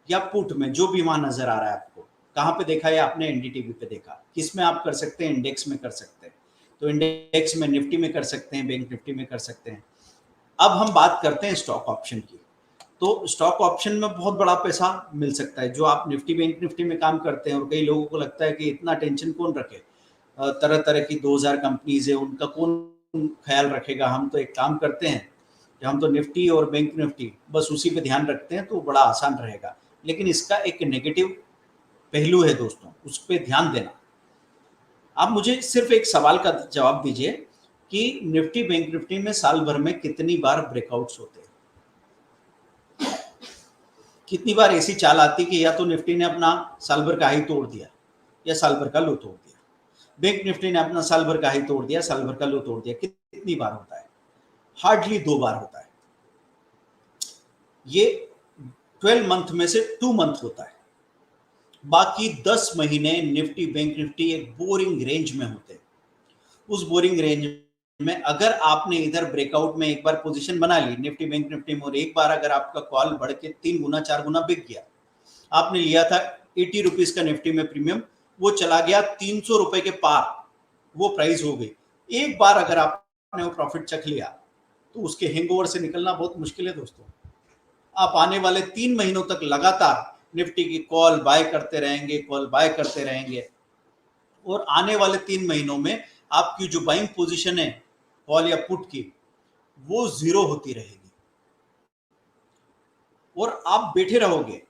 या पुट में, जो भी वहां नजर आ रहा है आपको। कहां पे देखा है आपने? एनडीटीवी पे देखा। किस में आप कर सकते हैं? इंडेक्स में कर सकते हैं। तो इंडेक्स में निफ्टी में कर सकते हैं, बैंक निफ्टी में कर सकते हैं। अब हम बात करते हैं स्टॉक ऑप्शन की। तो स्टॉक ऑप्शन में बहुत बड़ा पैसा मिल सकता है। जो आप निफ्टी बैंक निफ्टी में काम करते हैं, और कई लोगों को लगता है कि इतना टेंशन कौन रखे, तरह तरह की 2000 कंपनीज है, उनका कौन ख्याल रखेगा। हम तो एक काम करते हैं कि हम तो निफ्टी और बैंक निफ्टी बस उसी पे ध्यान रखते हैं, तो बड़ा आसान रहेगा। लेकिन इसका एक नेगेटिव पहलू है दोस्तों, उस पर ध्यान देना। आप मुझे सिर्फ एक सवाल का जवाब दीजिए कि निफ्टी बैंक निफ्टी में साल भर में कितनी बार ब्रेकआउट्स होते हैं? कितनी बार ऐसी चाल आती कि या तो निफ्टी ने अपना साल भर का हाई तोड़ दिया या साल भर का लो तोड़ दिया, बैंक निफ्टी ने अपना साल भर का हाई तोड़ दिया, साल भर का लो तोड़ दिया। कितनी बार होता है? हार्डली 2 बार होता है। ये 12 मंथ में से 2 मंथ होता है। बाकी 10 महीने निफ्टी बैंक निफ्टी एक बोरिंग रेंज में होते हैं। उस बोरिंग रेंज में अगर आपने इधर ब्रेकआउट में एक बार पोजीशन बना ली निफ्टी बैंक निफ्टी में, और एक बार अगर आपका कॉल बढ़ के 3 गुना 4 गुना बिक गया, आपने लिया था 80 रुपीज का निफ्टी में प्रीमियम, वो चला गया 300 रुपए के पार, वो प्राइस हो गई। एक बार अगर आपने वो प्रॉफिट चख लिया तो उसके हैंगओवर से निकलना बहुत मुश्किल है दोस्तों। आप आने वाले 3 महीनों तक लगातार निफ्टी की कॉल बाय करते रहेंगे, कॉल बाय करते रहेंगे, और आने वाले 3 महीनों में आपकी जो बाइंग पोजीशन है कॉल या पुट की, वो 0 होती रहेगी और आप बैठे रहोगे।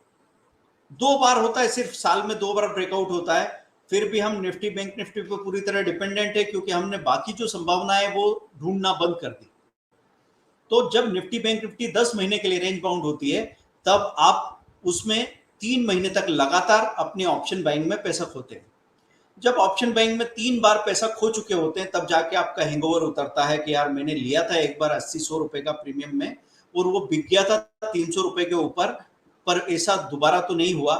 2 बार होता है, सिर्फ साल में 2 बार ब्रेकआउट होता है। फिर भी हम निफ्टी बैंक निफ्टी पर पूरी तरह डिपेंडेंट है, क्योंकि हमने बाकी जो संभावना है वो ढूंढना बंद कर दी। तो जब निफ्टी बैंक निफ्टी 10 महीने के लिए रेंज बाउंड होती है, तब आप उसमें 3 महीने तक लगातार अपने ऑप्शन बाइंग में पैसा खोते हैं। जब ऑप्शन बाइंग में 3 बार पैसा खो चुके होते हैं, तब जाके आपका हैंगओवर उतरता है कि यार मैंने लिया था एक बार 80-100 रुपए का प्रीमियम में, और वो बिक गया था 300 रुपए के ऊपर, पर ऐसा दोबारा तो नहीं हुआ।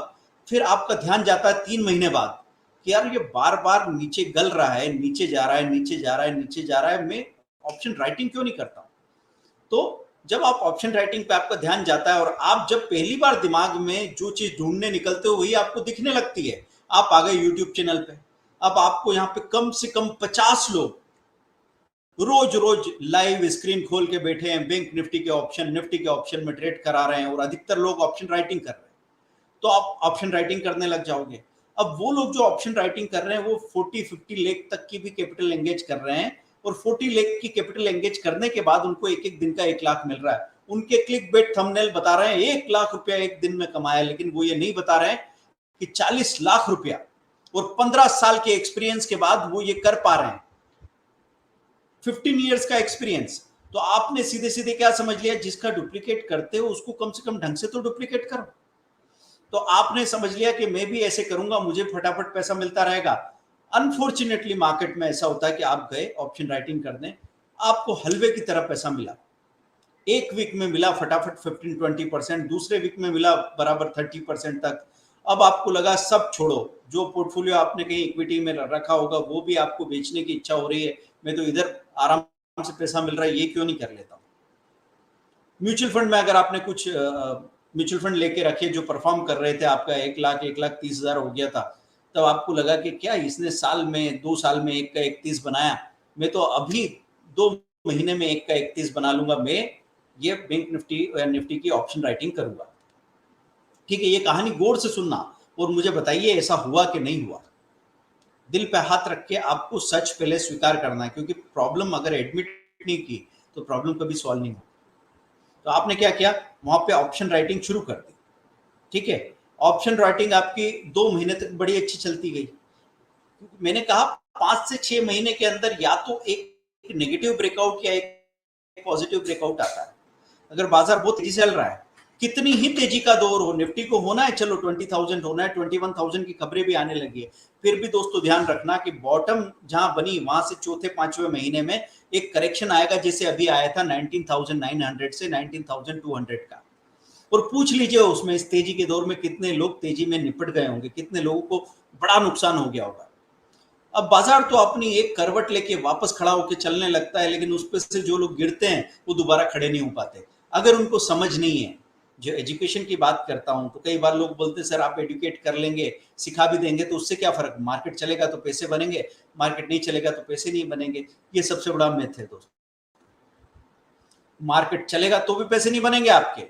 फिर आपका ध्यान जाता है 3 महीने बाद कि यार ये बार बार नीचे गल रहा है, नीचे जा रहा है, नीचे जा रहा है, नीचे जा रहा है, मैं ऑप्शन राइटिंग क्यों नहीं करता? तो जब आप ऑप्शन राइटिंग पे आपका ध्यान जाता है, और आप जब पहली बार दिमाग में जो चीज ढूंढने निकलते हो वही आपको दिखने लगती है। आप आ गए यूट्यूब चैनल पे, अब आपको यहाँ पे कम से कम 50 लोग रोज रोज लाइव स्क्रीन खोल के बैठे हैं, बैंक निफ्टी के ऑप्शन निफ्टी के ऑप्शन में ट्रेड करा रहे हैं, और अधिकतर लोग ऑप्शन राइटिंग कर रहे हैं। तो आप ऑप्शन राइटिंग करने लग जाओगे। अब वो लोग जो ऑप्शन राइटिंग कर रहे हैं वो 40-50 लाख तक की भी कैपिटल एंगेज कर रहे हैं, और 40 लाख की कैपिटल एंगेज करने के बाद उनको एक एक दिन का 1 लाख मिल रहा है। उनके क्लिक बेट थंबनेल बता रहे हैं 1 लाख रुपया एक दिन में कमाया, लेकिन वो ये नहीं बता रहे हैं कि 40 लाख रुपया और 15 साल के एक्सपीरियंस के बाद वो ये कर पा रहे हैं। 15 इयर्स का एक्सपीरियंस। तो आपने सीधे सीधे क्या समझ लिया, जिसका डुप्लीकेट करते हो उसको कम से कम ढंग से तो डुप्लीकेट करो। तो आपने समझ लिया कि मैं भी ऐसे करूंगा, मुझे फटाफट पैसा मिलता रहेगा। अनफॉर्चुनेटली मार्केट में ऐसा होता है कि आप गए ऑप्शन राइटिंग करने, आपको हलवे की तरह पैसा मिला। एक वीक में मिला फटाफट 15-20%, दूसरे वीक में मिला बराबर 30% तक। अब आपको लगा सब छोड़ो, जो पोर्टफोलियो आपने कहीं इक्विटी में रखा होगा वो भी आपको बेचने की इच्छा हो रही है, मैं तो इधर आराम से पैसा मिल रहा है, ये क्यों नहीं कर लेता हूं। म्यूचुअल फंड में अगर आपने कुछ म्यूचुअल फंड लेके रखे जो परफॉर्म कर रहे थे, आपका 1,30,000 हो गया था, तब आपको लगा कि क्या इसने साल में 2 साल में 1 का 31 बनाया, मैं तो अभी 2 महीने में 1 का 31 बना लूंगा, मैं ये बैंक निफ्टी या निफ्टी की ऑप्शन राइटिंग करूंगा। ठीक है, ये कहानी गौर से सुनना और मुझे बताइए ऐसा हुआ कि नहीं हुआ। दिल पे हाथ रख के आपको सच पहले स्वीकार करना है, क्योंकि प्रॉब्लम अगर एडमिट नहीं की तो प्रॉब्लम कभी सॉल्व नहीं होगी। तो आपने क्या किया, वहां पे ऑप्शन राइटिंग शुरू कर दी, ठीक है। ऑप्शन राइटिंग आपकी 2 महीने तक बड़ी अच्छी चलती गई। मैंने कहा 5 से 6 महीने के अंदर या तो एक नेगेटिव ब्रेकआउट या एक पॉजिटिव ब्रेकआउट आता है। अगर बाजार बहुत तेजी से चल रहा है, कितनी ही तेजी का दौर हो, निफ्टी को होना है चलो 20,000 होना है, 21,000 की खबरें भी आने लगी है, फिर भी दोस्तों ध्यान रखना कि बॉटम जहां बनी वहां से चौथे पांचवें महीने में एक करेक्शन आएगा, जैसे अभी आया था 19,900 से 19,200 का। और पूछ लीजिए उसमें इस तेजी के दौर में कितने लोग तेजी में निपट गए होंगे, कितने लोगों को बड़ा नुकसान हो गया होगा। अब बाजार तो अपनी एक करवट लेके वापस खड़ा होकर चलने लगता है, लेकिन उस पर से जो लोग गिरते हैं वो दोबारा खड़े नहीं हो पाते, अगर उनको समझ नहीं है। जो एजुकेशन की बात करता हूं तो कई बार लोग बोलते हैं सर आप एजुकेट कर लेंगे, सिखा भी देंगे तो उससे क्या फर्क, मार्केट चलेगा तो पैसे बनेंगे, मार्केट नहीं चलेगा तो पैसे नहीं बनेंगे। ये सबसे बड़ा मिथ है दोस्तों। मार्केट चलेगा तो भी पैसे नहीं बनेंगे आपके,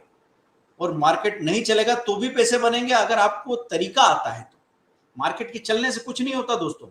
और मार्केट नहीं चलेगा तो भी पैसे बनेंगे अगर आपको तरीका आता है तो। मार्केट के चलने से कुछ नहीं होता दोस्तों।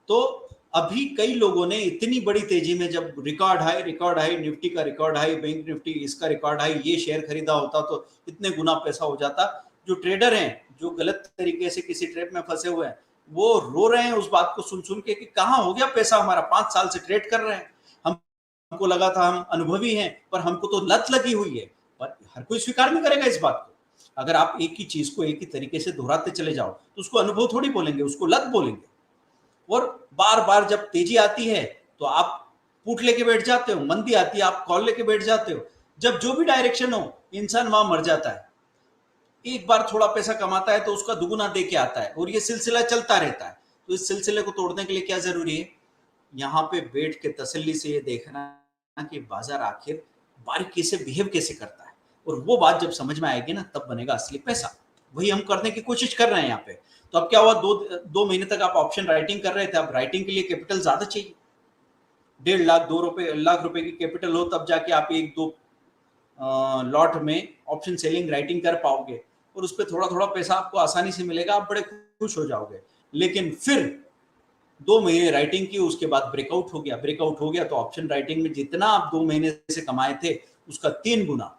तो अभी कई लोगों ने इतनी बड़ी तेजी में जब रिकॉर्ड हाई निफ्टी का रिकॉर्ड हाई, बैंक निफ्टी इसका रिकॉर्ड हाई, ये शेयर खरीदा होता तो इतने गुना पैसा हो जाता। जो ट्रेडर हैं, जो गलत तरीके से किसी ट्रैप में फंसे हुए हैं, वो रो रहे हैं उस बात को सुन सुन के कि कहां हो गया पैसा हमारा, 5 साल से ट्रेड कर रहे हैं, हमको लगा था हम अनुभवी हैं, पर हमको तो लत लगी हुई है। पर हर कोई स्वीकार नहीं करेगा इस बात को। अगर आप एक ही चीज को एक ही तरीके से दोहराते चले जाओ तो उसको अनुभव थोड़ी बोलेंगे, उसको लत बोलेंगे। और बार बार जब तेजी आती है तो आप पुट लेके बैठ जाते हो, मंदी आती है आप कॉल लेके बैठ जाते हो। जब जो भी डायरेक्शन हो इंसान वहां मर जाता है। एक बार थोड़ा पैसा कमाता है तो उसका दुगुना दे के आता है, और ये सिलसिला चलता रहता है। तो इस सिलसिले को तोड़ने के लिए क्या जरूरी है, यहाँ पे बैठ के तसल्ली से ये देखना कि बाजार आखिर बारीकी से बिहेव कैसे करता है, और वो बात जब समझ में आएगी ना तब बनेगा असली पैसा। वही हम करने की कोशिश कर रहे हैं यहाँ पे। तो अब क्या हुआ, दो महीने तक आप ऑप्शन राइटिंग कर रहे थे, अब राइटिंग के लिए कैपिटल ज्यादा चाहिए, 1.5 लाख 2 लाख रुपए की कैपिटल हो तब जाके आप 1-2 लॉट में ऑप्शन सेलिंग राइटिंग कर पाओगे, और उस पर थोड़ा थोड़ा पैसा आपको आसानी से मिलेगा, आप बड़े खुश हो जाओगे। लेकिन फिर 2 महीने राइटिंग की, उसके बाद ब्रेकआउट हो गया तो ऑप्शन राइटिंग में जितना आप 2 महीने से कमाए थे उसका 3 गुना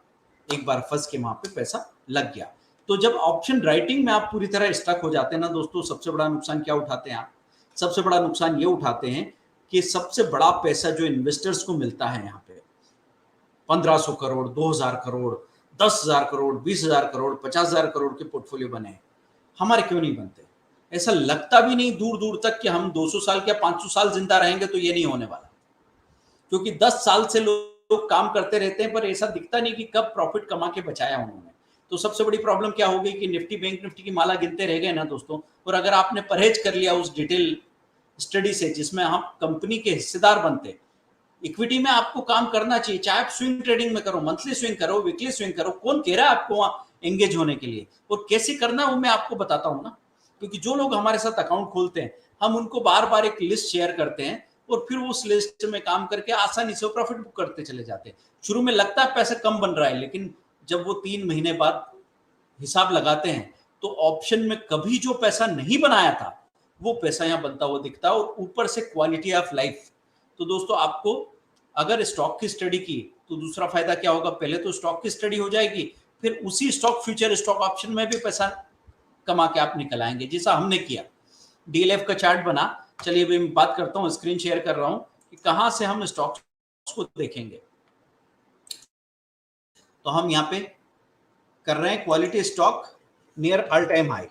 एक बार फंस के वहां पे पैसा लग गया। तो जब ऑप्शन राइटिंग में आप पूरी तरह स्टक हो जाते हैं ना दोस्तों, सबसे बड़ा नुकसान क्या उठाते हैं आप, सबसे बड़ा नुकसान ये उठाते हैं कि सबसे बड़ा पैसा जो इन्वेस्टर्स को मिलता है यहाँ पे 1500 करोड़, 2000 करोड़, 10,000 करोड़, 20,000 करोड़, 50,000 करोड़ के पोर्टफोलियो बने, हमारे क्यों नहीं बनते। ऐसा लगता भी नहीं दूर दूर तक कि हम 200 साल या 500 साल जिंदा रहेंगे, तो ये नहीं होने वाला, क्योंकि 10 साल से लोग काम करते रहते हैं, पर ऐसा दिखता नहीं कि कब प्रॉफिट कमा के बचाया उन्होंने। तो सबसे बड़ी प्रॉब्लम क्या हो गई कि निफ्टी बैंक निफ्टी की माला गिनते रह गए ना दोस्तों। और अगर आपने परहेज कर लिया उस डिटेल स्टडी से जिसमें हम कंपनी के हिस्सेदार बनते, इक्विटी में आपको काम करना चाहिए, चाहे आप स्विंग ट्रेडिंग में करो, मंथली स्विंग करो, वीकली स्विंग करो, कौन कह रहा है आपको वहां एंगेज होने के लिए, और कैसे करना है वो मैं आपको बताता हूं ना। क्योंकि जो लोग हमारे साथ अकाउंट खोलते हैं, हम उनको बार बार एक लिस्ट शेयर करते हैं, और फिर उस लिस्ट में काम करके आसानी से प्रॉफिट बुक करते चले जाते हैं। शुरू में लगता है पैसा कम बन रहा है, लेकिन जब वो 3 महीने बाद हिसाब लगाते हैं तो ऑप्शन में कभी जो पैसा नहीं बनाया था वो पैसा यहाँ बनता हुआ दिखता है, और ऊपर से क्वालिटी ऑफ लाइफ। तो दोस्तों आपको अगर स्टॉक की स्टडी की तो दूसरा फायदा क्या होगा, पहले तो स्टॉक की स्टडी हो जाएगी, फिर उसी स्टॉक फ्यूचर स्टॉक ऑप्शन में भी पैसा कमा के आप निकल आएंगे, जैसा हमने किया। डीएलएफ का चार्ट बना, चलिए अभी मैं बात करता हूँ, स्क्रीन शेयर कर रहा हूँ कि कहां से हम स्टॉक को देखेंगे। तो हम यहाँ पे कर रहे हैं quality stock near all time high.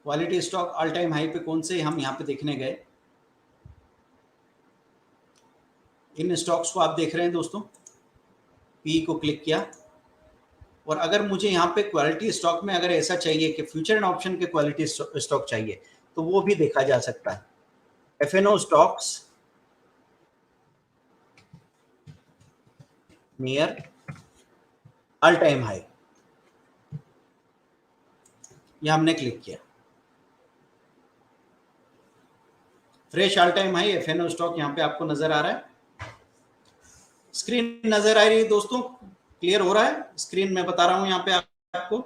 Quality stock all time high पे कौन से हम यहाँ पे देखने गए, इन स्टॉक्स को आप देख रहे हैं दोस्तों। पी को क्लिक किया, और अगर मुझे यहाँ पे क्वालिटी स्टॉक में अगर ऐसा चाहिए कि फ्यूचर एंड ऑप्शन के क्वालिटी स्टॉक चाहिए तो वो भी देखा जा सकता है। FNO stocks near all time high, ये हमने क्लिक किया। Fresh all time high FNO stock यहाँ पे आपको नजर आ रहा है, स्क्रीन नजर आ रही है दोस्तों, क्लियर हो रहा है स्क्रीन में बता रहा हूं यहाँ पे आपको।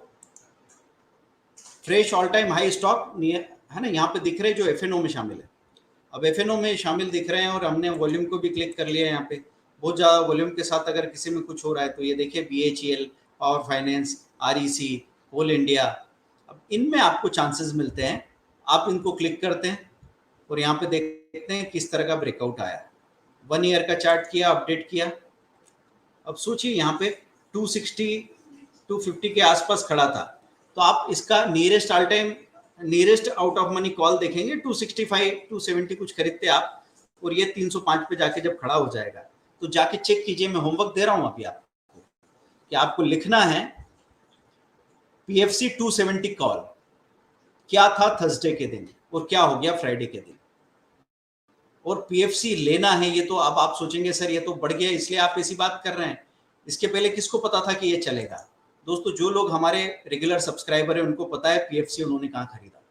Fresh all time high stock near है ना, यहाँ पे दिख रहे जो एफएनओ में शामिल है। अब एफएनओ में शामिल दिख रहे हैं और हमने वॉल्यूम को भी क्लिक कर लिया है। यहाँ पे बहुत ज़्यादा वॉल्यूम के साथ अगर किसी में कुछ हो रहा है तो ये देखिए BHEL, पावर फाइनेंस, REC, कोल इंडिया, अब इनमें आपको चांसेस मिलते हैं। आप इनको क्लिक करते हैं और यहाँ पे देखते हैं किस तरह का ब्रेकआउट आया। 1 ईयर का चार्ट किया, अपडेट किया। अब सोचिए यहाँ पे 260 250 के आसपास खड़ा था, तो आप इसका nearest out of money call देखेंगे 265 270 कुछ खरीदते आप, और ये 305 पे जाके जब खड़ा हो जाएगा तो जाके चेक कीजिए। मैं होमवर्क दे रहा हूं अभी आपको कि आपको लिखना है PFC 270 कॉल क्या था थर्सडे के दिन और क्या हो गया फ्राइडे के दिन, और PFC लेना है। ये तो अब आप सोचेंगे सर ये तो बढ़ गया इसलिए आप ऐसी बात कर रहे हैं, इसके पहले किसको पता था कि ये चलेगा? दोस्तों, जो लोग हमारे रेगुलर सब्सक्राइबर हैं उनको पता है PFC उन्होंने कहाँ खरीदा।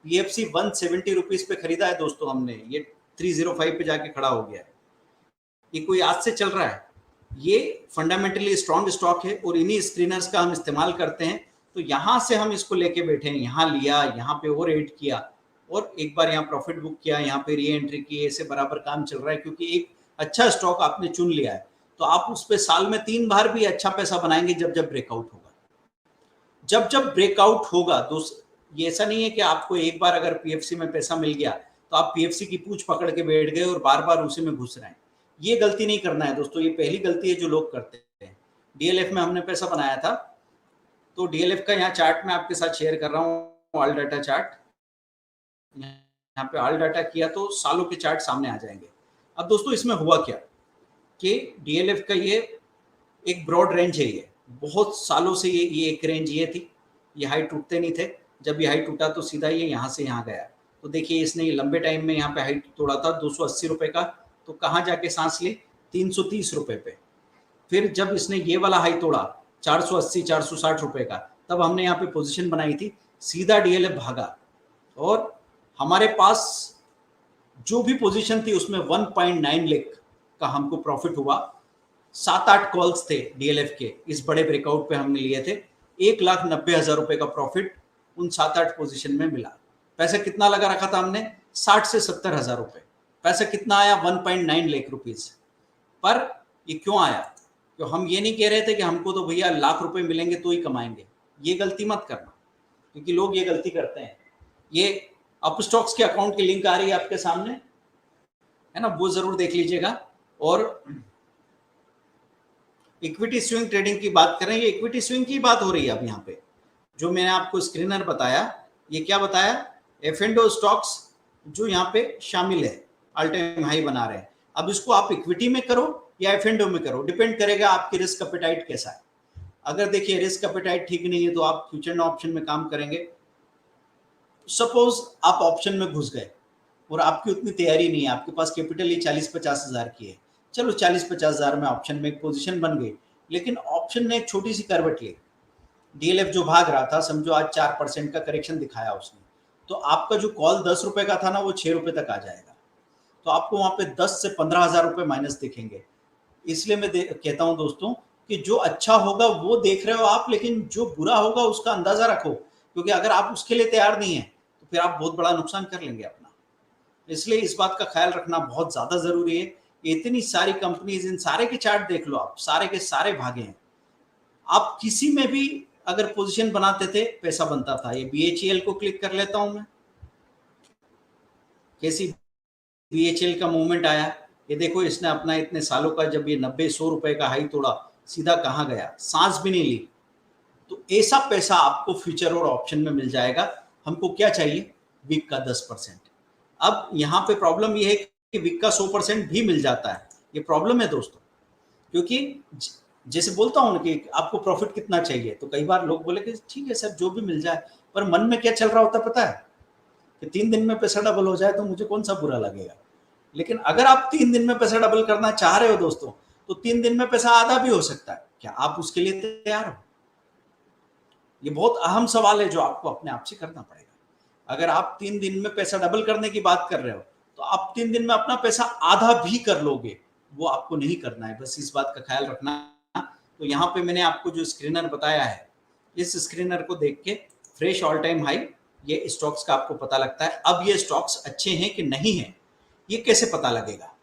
PFC 170 रुपीज पे खरीदा है दोस्तों हमने, ये 305 पे जाके खड़ा हो गया है। ये कोई आज से चल रहा है, ये फंडामेंटली स्ट्रॉन्ग स्टॉक है और इन्हीं स्क्रीनर्स का हम इस्तेमाल करते हैं। तो यहाँ से हम इसको लेके बैठे हैं, यहाँ लिया, यहाँ पे और एड किया और एक बार यहाँ प्रॉफिट बुक किया, यहाँ पे री एंट्री की, ऐसे बराबर काम चल रहा है। क्योंकि एक अच्छा स्टॉक आपने चुन लिया है तो आप उस पर साल में 3 बार भी अच्छा पैसा बनाएंगे जब जब ब्रेकआउट होगा। जब जब ब्रेकआउट होगा दोस्त, ये ऐसा नहीं है कि आपको एक बार अगर PFC में पैसा मिल गया तो आप PFC की पूंछ पकड़ के बैठ गए और बार बार उसी में घुस रहे हैं। ये गलती नहीं करना है दोस्तों, ये पहली गलती है जो लोग करते हैं। DLF में हमने पैसा बनाया था, तो DLF का यहाँ चार्ट मैं आपके साथ शेयर कर रहा हूँ, ऑल डाटा चार्ट। यहाँ पे ऑल डाटा किया तो सालों के चार्ट सामने आ जाएंगे। अब दोस्तों इसमें हुआ क्या कि DLF का ये एक ब्रॉड रेंज है, ये बहुत सालों से ये एक रेंज ये थी, ये हाई टूटते नहीं थे। जब ये हाई टूटा तो सीधा ये यहाँ से यहाँ गया। तो देखिए इसने ये लंबे टाइम में यहाँ पे हाई तोड़ा था 280 रुपए का, तो कहाँ जाके सांस ली 330 रुपए पे। फिर जब इसने ये वाला हाई तोड़ा 480 460 रुपए का, तब हमने यहाँ पे पोजीशन बनाई थी, सीधा DLF भागा और हमारे पास जो भी पोजीशन थी उसमें 1.9 लाख का हमको प्रॉफिट हुआ। 7-8 कॉल्स थे DLF के, इस बड़े ब्रेकआउट पे हमने लिए थे। 1,90,000 रुपए का प्रॉफिट उन 7-8 पोजीशन में मिला। पैसा कितना लगा रखा था हमने? 60 से 70 हजार रुपए। पैसा कितना आया? 1.9 लाख रुपीज। पर ये क्यों आया? क्यों हम ये नहीं कह रहे थे कि हमको तो भैया लाख रुपए मिलेंगे तो ही कमाएंगे। ये गलती मत करना, क्योंकि लोग ये गलती करते हैं। ये अपस्टॉक्स के अकाउंट की लिंक आ रही है आपके सामने, है ना, वो जरूर देख लीजिएगा। और इक्विटी स्विंग ट्रेडिंग की बात करें, ये इक्विटी स्विंग की बात हो रही है अब यहाँ पे। जो मैंने आपको स्क्रीनर बताया, ये क्या बताया? F&O स्टॉक्स जो यहाँ पे शामिल है, ऑल टाइम हाई बना रहे हैं। अब इसको आप इक्विटी में करो या F&O में करो, डिपेंड करेगा आपकी रिस्क एपेटाइट कैसा है। अगर देखिए रिस्क एपेटाइट ठीक नहीं है तो आप फ्यूचर एंड ऑप्शन में काम करेंगे। सपोज आप ऑप्शन में घुस गए और आपकी उतनी तैयारी नहीं है, आपके पास कैपिटल ही 40-50 हजार की है, चलो 40-50 हजार में ऑप्शन में एक पोजीशन बन गई, लेकिन ऑप्शन ने एक छोटी सी करवट ली। DLF जो भाग रहा था, समझो आज 4% का करेक्शन दिखाया उसने, तो आपका जो कॉल 10 रुपए का था ना, वो 6 रुपए तक आ जाएगा। तो आपको वहां पे 10 से 15 हजार रुपए माइनस दिखेंगे। इसलिए मैं कहता हूं दोस्तों कि जो अच्छा होगा वो देख रहे हो आप, लेकिन जो बुरा होगा उसका अंदाजा रखो, क्योंकि अगर आप उसके लिए तैयार नहीं है तो फिर आप बहुत बड़ा नुकसान कर लेंगे अपना। इसलिए इस बात का ख्याल रखना बहुत ज्यादा जरूरी है। इतनी सारी कंपनीज, इन सारे के चार्ट देख लो आप, सारे के सारे भागे हैं। आप किसी में भी अगर पोजीशन बनाते थे पैसा बनता था। ये BHEL को क्लिक कर लेता हूं मैं, कैसी BHEL का मूवमेंट आया, ये देखो। इसने अपना इतने सालों का, जब ये 90-100 रुपए का हाई तोड़ा, सीधा कहाँ गया, सांस भी नहीं ली। तो ऐसा पैसा आपको फ्यूचर और ऑप्शन में मिल जाएगा। हमको क्या चाहिए? वीक का 10%। अब यहाँ पे प्रॉब्लम ये है कि वीक का 100% भी मिल जाता है। ये प्रॉब्लम है दोस्तों, क्योंकि जैसे बोलता हूँ कि आपको प्रॉफिट कितना चाहिए, तो कई बार लोग बोले कि ठीक है सर जो भी मिल जाए, पर मन में क्या चल रहा होता है पता है? कि 3 दिन में पैसा डबल हो जाए तो मुझे कौन सा बुरा लगेगा। लेकिन अगर आप 3 दिन में पैसा डबल करना चाह रहे हो दोस्तों, तो 3 दिन में पैसा आधा भी हो सकता है। क्या आप उसके लिए तैयार हो? ये बहुत अहम सवाल है जो आपको अपने आप से करना पड़ेगा। अगर आप 3 दिन में पैसा डबल करने की बात कर रहे हो तो आप 3 दिन में अपना पैसा आधा भी कर लोगे, वो आपको नहीं करना है। बस इस बात का ख्याल रखना। तो यहाँ पे मैंने आपको जो स्क्रीनर बताया है, इस स्क्रीनर को देख के फ्रेश ऑल टाइम हाई ये स्टॉक्स का आपको पता लगता है। अब ये स्टॉक्स अच्छे हैं कि नहीं है, ये कैसे पता लगेगा?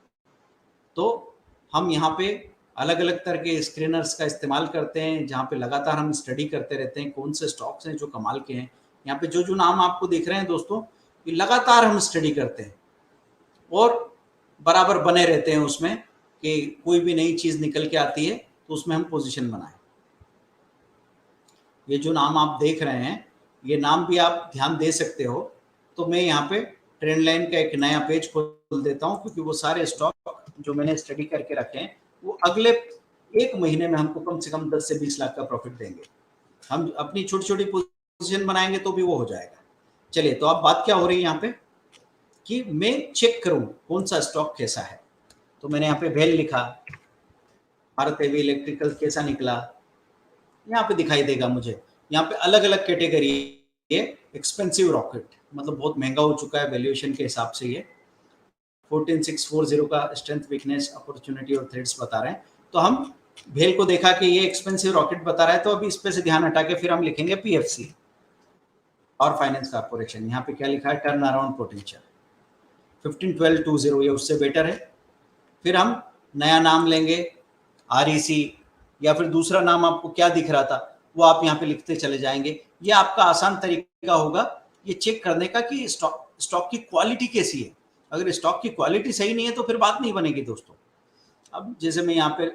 तो हम यहाँ पे अलग अलग तरह के स्क्रीनर्स का इस्तेमाल करते हैं, जहाँ पे लगातार हम स्टडी करते रहते हैं कौन से स्टॉक्स हैं जो कमाल के हैं। यहाँ पे जो जो नाम आपको दिख रहे हैं दोस्तों, ये लगातार हम स्टडी करते हैं और बराबर बने रहते हैं उसमें कि कोई भी नई चीज़ निकल के आती है तो उसमें हम पोजीशन बनाएं। ये जो नाम आप देख रहे हैं, ये नाम भी आप ध्यान दे सकते हो। तो मैं यहाँ पे ट्रेंड लाइन का एक नया पेज खोल देता हूँ, क्योंकि वो सारे स्टॉक जो मैंने स्टडी करके रखे हैं वो अगले एक महीने में हमको कम से कम 10 से 20 लाख का प्रॉफिट देंगे। हम अपनी छोटी छोटी पोजीशन बनाएंगे तो भी वो हो जाएगा। चलिए, तो अब बात क्या हो रही है यहाँ पे कि मैं चेक करूं कौन सा स्टॉक कैसा है। तो मैंने यहाँ पे वेल लिखा, भारत हेवी इलेक्ट्रिकल कैसा निकला, यहाँ पे दिखाई देगा मुझे। यहाँ पे अलग अलग कैटेगरी है। एक्सपेंसिव रॉकेट, मतलब बहुत महंगा हो चुका है वैल्यूएशन के हिसाब से। ये 14640 का स्ट्रेंथ, वीकनेस, अपॉर्चुनिटी और थ्रेड्स बता रहे हैं। तो हम भेल को देखा कि ये एक्सपेंसिव रॉकेट बता रहा है, तो अभी इस पे से ध्यान हटा के फिर हम लिखेंगे पीएफसी और फाइनेंस कॉर्पोरेशन। यहाँ पे क्या लिखा है? टर्न अराउंड पोटेंशियल 151220, ये उससे बेटर है। फिर हम नया नाम लेंगे आरईसी, या फिर दूसरा नाम आपको क्या दिख रहा था वो आप यहाँ पे लिखते चले जाएंगे। ये आपका आसान तरीका होगा ये चेक करने का कि स्टॉक की क्वालिटी कैसी है। अगर स्टॉक की क्वालिटी सही नहीं है तो फिर बात नहीं बनेगी दोस्तों। अब जैसे मैं यहाँ पे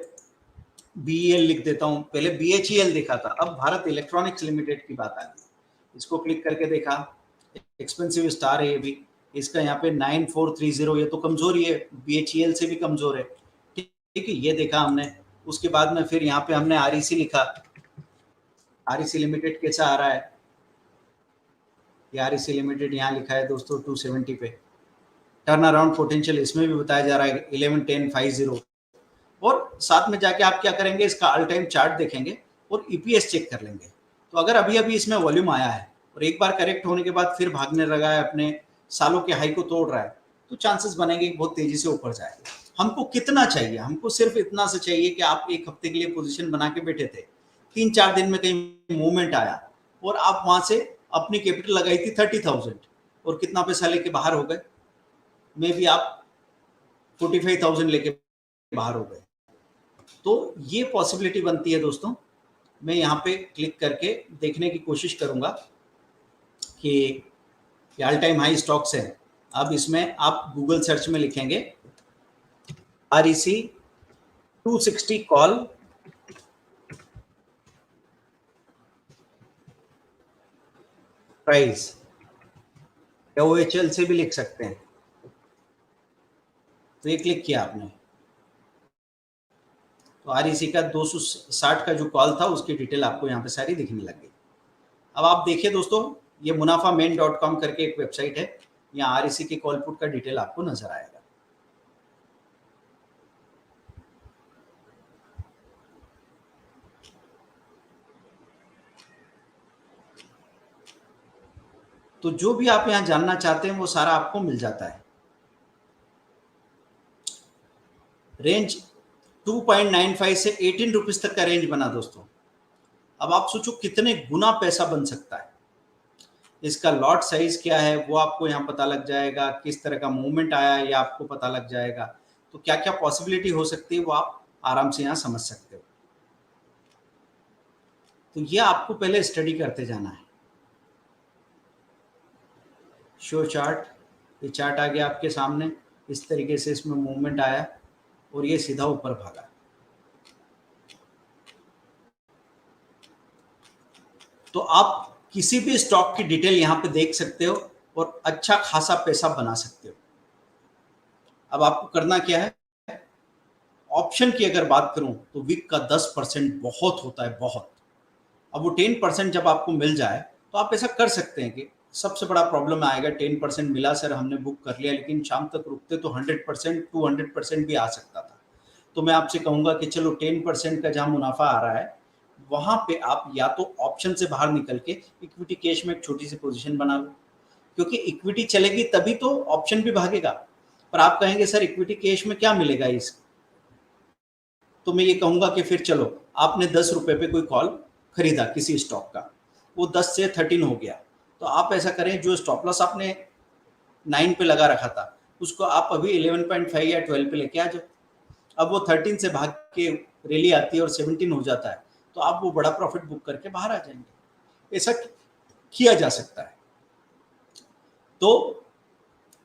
बीईएल लिख देता हूँ, पहले बीएचईएल देखा था, अब भारत इलेक्ट्रॉनिक्स लिमिटेड की बात आ गई। इसको क्लिक करके देखा, एक्सपेंसिव स्टार है ये भी, इसका यहाँ पे 9430, ये तो कमजोर ही है, बीएचईएल से भी कमजोर है। ठीक है, ये देखा हमने। उसके बाद में फिर यहाँ पे हमने आरईसी लिखा, आरईसी लिमिटेड कैसा आ रहा है? ये आरईसी लिमिटेड यहाँ लिखा है दोस्तों 270 पे। टर्न अराउंड पोटेंशियल इसमें भी बताया जा रहा है 111050। और साथ में जाके आप क्या करेंगे, इसका ऑल टाइम चार्ट देखेंगे और ईपीएस चेक कर लेंगे। तो अगर अभी अभी इसमें वॉल्यूम आया है और एक बार करेक्ट होने के बाद फिर भागने लगा है, अपने सालों के हाई को तोड़ रहा है, तो चांसेस बनेंगे कि बहुत तेजी से ऊपर जाएगा। हमको कितना चाहिए? हमको सिर्फ इतना से चाहिए कि आप एक हफ्ते के लिए पोजीशन बना के बैठे थे, 3-4 दिन में कहीं मूवमेंट आया और आप वहां से अपनी कैपिटल लगाई थी 30,000 और कितना पैसा लेके बाहर हो गए, मे भी आप 45,000 लेके बाहर हो गए। तो ये पॉसिबिलिटी बनती है दोस्तों। मैं यहाँ पे क्लिक करके देखने की कोशिश करूंगा कि ऑल टाइम हाई स्टॉक्स हैं। अब इसमें आप गूगल सर्च में लिखेंगे आरईसी 260 कॉल प्राइस, या ओएचएल से भी लिख सकते हैं। तो ये क्लिक किया आपने तो आरईसी का 260 का जो कॉल था उसकी डिटेल आपको यहाँ पे सारी दिखने लग गई। अब आप देखिए दोस्तों, ये munafamen.com करके एक वेबसाइट है, यहाँ आरईसी के कॉल पुट का डिटेल आपको नजर आएगा। तो जो भी आप यहाँ जानना चाहते हैं वो सारा आपको मिल जाता है। रेंज 2.95 से 18 रुपीज तक का रेंज बना दोस्तों। अब आप सोचो कितने गुना पैसा बन सकता है। इसका लॉट साइज क्या है वो आपको यहाँ पता लग जाएगा, किस तरह का मूवमेंट आया है ये आपको पता लग जाएगा। तो क्या क्या पॉसिबिलिटी हो सकती है वो आप आराम से यहाँ समझ सकते हो। तो ये आपको पहले स्टडी करते जाना है। शो चार्ट, ये चार्ट आ गया आपके सामने, इस तरीके से इसमें मूवमेंट आया और ये सीधा ऊपर भागा। तो आप किसी भी स्टॉक की डिटेल यहाँ पे देख सकते हो और अच्छा खासा पैसा बना सकते हो। अब आपको करना क्या है, ऑप्शन की अगर बात करूं तो वीक का 10% बहुत होता है, बहुत। अब वो 10% जब आपको मिल जाए तो आप ऐसा कर सकते हैं कि सबसे बड़ा प्रॉब्लम आएगा 10% मिला सर, हमने बुक कर लिया, लेकिन शाम तक रुकते तो 100% 200% भी आ सकता था। तो मैं आपसे कहूंगा कि चलो 10% का जहां मुनाफा आ रहा है वहां पे आप या तो ऑप्शन से बाहर निकल के इक्विटी कैश में एक छोटी सी पोजीशन बना लो, क्योंकि इक्विटी चलेगी तभी तो ऑप्शन भी भागेगा। पर आप कहेंगे सर इक्विटी कैश में क्या मिलेगा इस, तो मैं ये कहूंगा कि फिर चलो आपने 10 रुपए पे कोई कॉल खरीदा किसी स्टॉक का, वो 10 से 13 हो गया, तो आप ऐसा करें, जो स्टॉप लॉस आपने 9 पे लगा रखा था उसको आप अभी 11.5 या 12 पे लेके आ जाओ। अब वो 13 से भाग के रैली आती है और 17 हो जाता है, तो आप वो बड़ा प्रॉफिट बुक करके बाहर आ जाएंगे। ऐसा किया जा सकता है। तो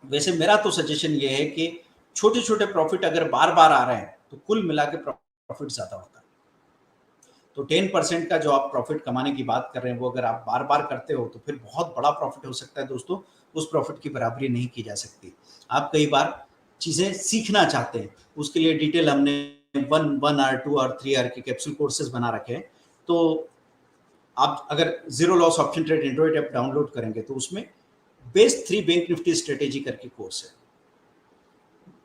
वैसे मेरा तो सजेशन ये है कि छोटे छोटे प्रॉफिट अगर बार बार आ रहे हैं तो कुल मिला के प्रॉफिट ज्यादा होता है। तो 10% का जो आप प्रॉफिट कमाने की बात कर रहे हैं वो अगर आप बार बार करते हो तो फिर बहुत बड़ा प्रॉफिट हो सकता है दोस्तों। उस प्रॉफिट की बराबरी नहीं की जा सकती। आप कई बार चीजें सीखना चाहते हैं, उसके लिए डिटेल हमने 1 आवर 2 आवर 3 आवर के कैप्सूल कोर्सेज बना रखे हैं। तो आप अगर zero loss option trade Android app download करेंगे तो उसमें बेस्ट 3 बैंक निफ्टी स्ट्रेटेजी करके कोर्स है।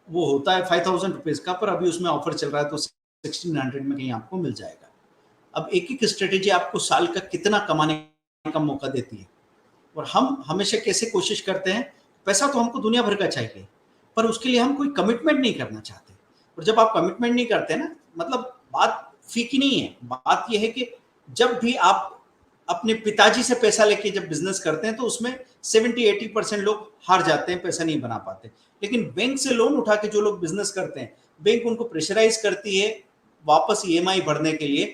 वो होता है 5000 रुपीज का, पर अभी उसमें ऑफर चल रहा है तो 1600 में कहीं आपको मिल जाएगा। अब एक एक स्ट्रेटेजी आपको साल का कितना कमाने का मौका देती है। और हम हमेशा कैसे कोशिश करते हैं, पैसा तो हमको दुनिया भर का चाहिए, पर उसके लिए हम कोई कमिटमेंट नहीं करना चाहते। और जब आप कमिटमेंट नहीं करते ना, मतलब बात फीकी नहीं है। बात यह है कि जब भी आप अपने पिताजी से पैसा लेके जब बिजनेस करते हैं तो उसमें 70-80% लोग हार जाते हैं, पैसा नहीं बना पाते। लेकिन बैंक से लोन उठा के जो लोग बिजनेस करते हैं, बैंक उनको प्रेशराइज करती है वापस ईएमआई भरने के लिए,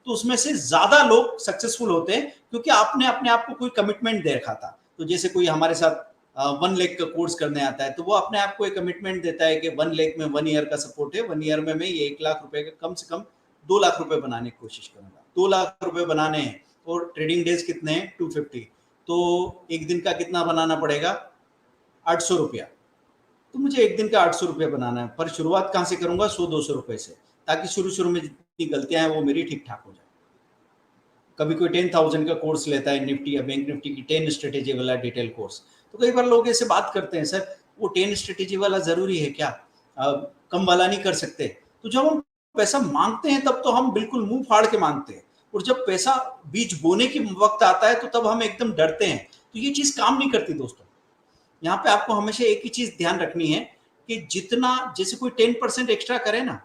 तो उसमें से ज्यादा लोग सक्सेसफुल होते हैं क्योंकि आपने अपने आप को कोई कमिटमेंट दे रखा था। तो जैसे कोई हमारे साथ 1 लाख का कोर्स करने आता है तो वो अपने आप को एक कमिटमेंट देता है कि 1 लाख में 1 ईयर का सपोर्ट है, 1 ईयर में मैं ये 1 लाख रुपए का कम से कम 2 लाख रुपए बनाने की कोशिश करूंगा। 2 लाख रुपए बनाने हैं और ट्रेडिंग डेज कितने हैं 250, तो एक दिन का कितना बनाना पड़ेगा 800 रुपया। तो मुझे एक दिन का 800 रुपया बनाना है, पर शुरुआत कहाँ से करूंगा 100-200 रुपए से, ताकि शुरू शुरू में जितनी गलतियां हैं वो मेरी ठीक ठाक हो जाए। कभी कोई 10,000 का कोर्स लेता है निफ्टी या बैंक निफ्टी की 10 स्ट्रेटेजी वाला डिटेल कोर्स, तो कई बार लोग ऐसे बात करते हैं, सर वो 10 स्ट्रेटेजी वाला जरूरी है क्या, कम वाला नहीं कर सकते। तो जब हम पैसा मांगते हैं तब तो हम बिल्कुल मुंह फाड़ के मांगते हैं, और जब पैसा बीज बोने की वक्त आता है तो तब हम एकदम डरते हैं। तो ये चीज काम नहीं करती दोस्तों। यहाँ पे आपको हमेशा एक ही चीज ध्यान रखनी है कि जितना, जैसे कोई 10% एक्स्ट्रा करे ना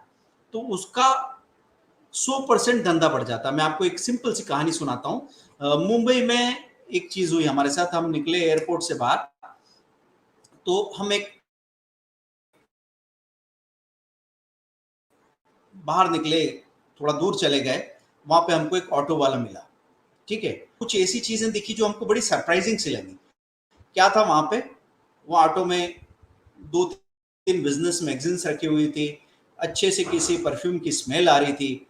तो उसका 100% धंधा बढ़ जाता है। मैं आपको एक सिंपल सी कहानी सुनाता हूँ। मुंबई में एक चीज हुई हमारे साथ। हम निकले एयरपोर्ट से बाहर, तो हम एक बाहर निकले, थोड़ा दूर चले गए, वहां पे हमको एक ऑटो वाला मिला। ठीक है, कुछ ऐसी चीजें दिखी जो हमको बड़ी सरप्राइजिंग सी लगी। क्या था वहां पे, वो ऑटो में 2-3 बिजनेस मैगजीन्स रखी हुई थी, अच्छे से किसी परफ्यूम की स्मेल आ रही थी।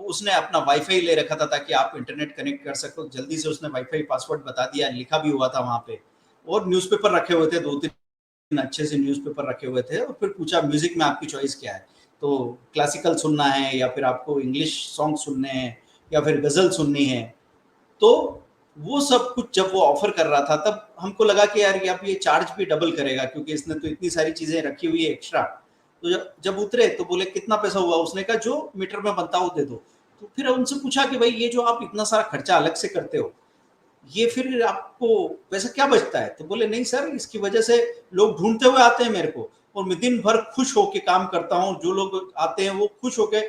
उसने अपना वाईफाई ले रखा था ताकि आप इंटरनेट कनेक्ट कर सको। जल्दी से उसने वाईफाई पासवर्ड बता दिया, लिखा भी हुआ था वहां पे। और न्यूज़पेपर रखे हुए थे, 2-3 अच्छे से न्यूज़पेपर रखे हुए थे। और फिर पूछा म्यूजिक में आपकी चॉइस क्या है, तो क्लासिकल सुनना है या फिर आपको इंग्लिश सॉन्ग सुनने हैं या फिर गजल सुननी है। तो वो सब कुछ जब वो ऑफर कर रहा था तब हमको लगा कि यार ये अब ये चार्ज भी डबल करेगा, क्योंकि इसने तो इतनी सारी चीजें रखी हुई है एक्स्ट्रा। तो जब उतरे तो बोले कितना पैसा हुआ, उसने कहा जो मीटर में बनता हो दे दो। तो फिर उनसे पूछा कि भाई ये जो आप इतना सारा खर्चा अलग से करते हो, ये फिर आपको पैसा क्या बचता है। तो बोले नहीं सर, इसकी वजह से लोग ढूंढते हुए आते हैं मेरे को, और मैं दिन भर खुश होके काम करता हूँ। जो लोग आते हैं वो खुश होके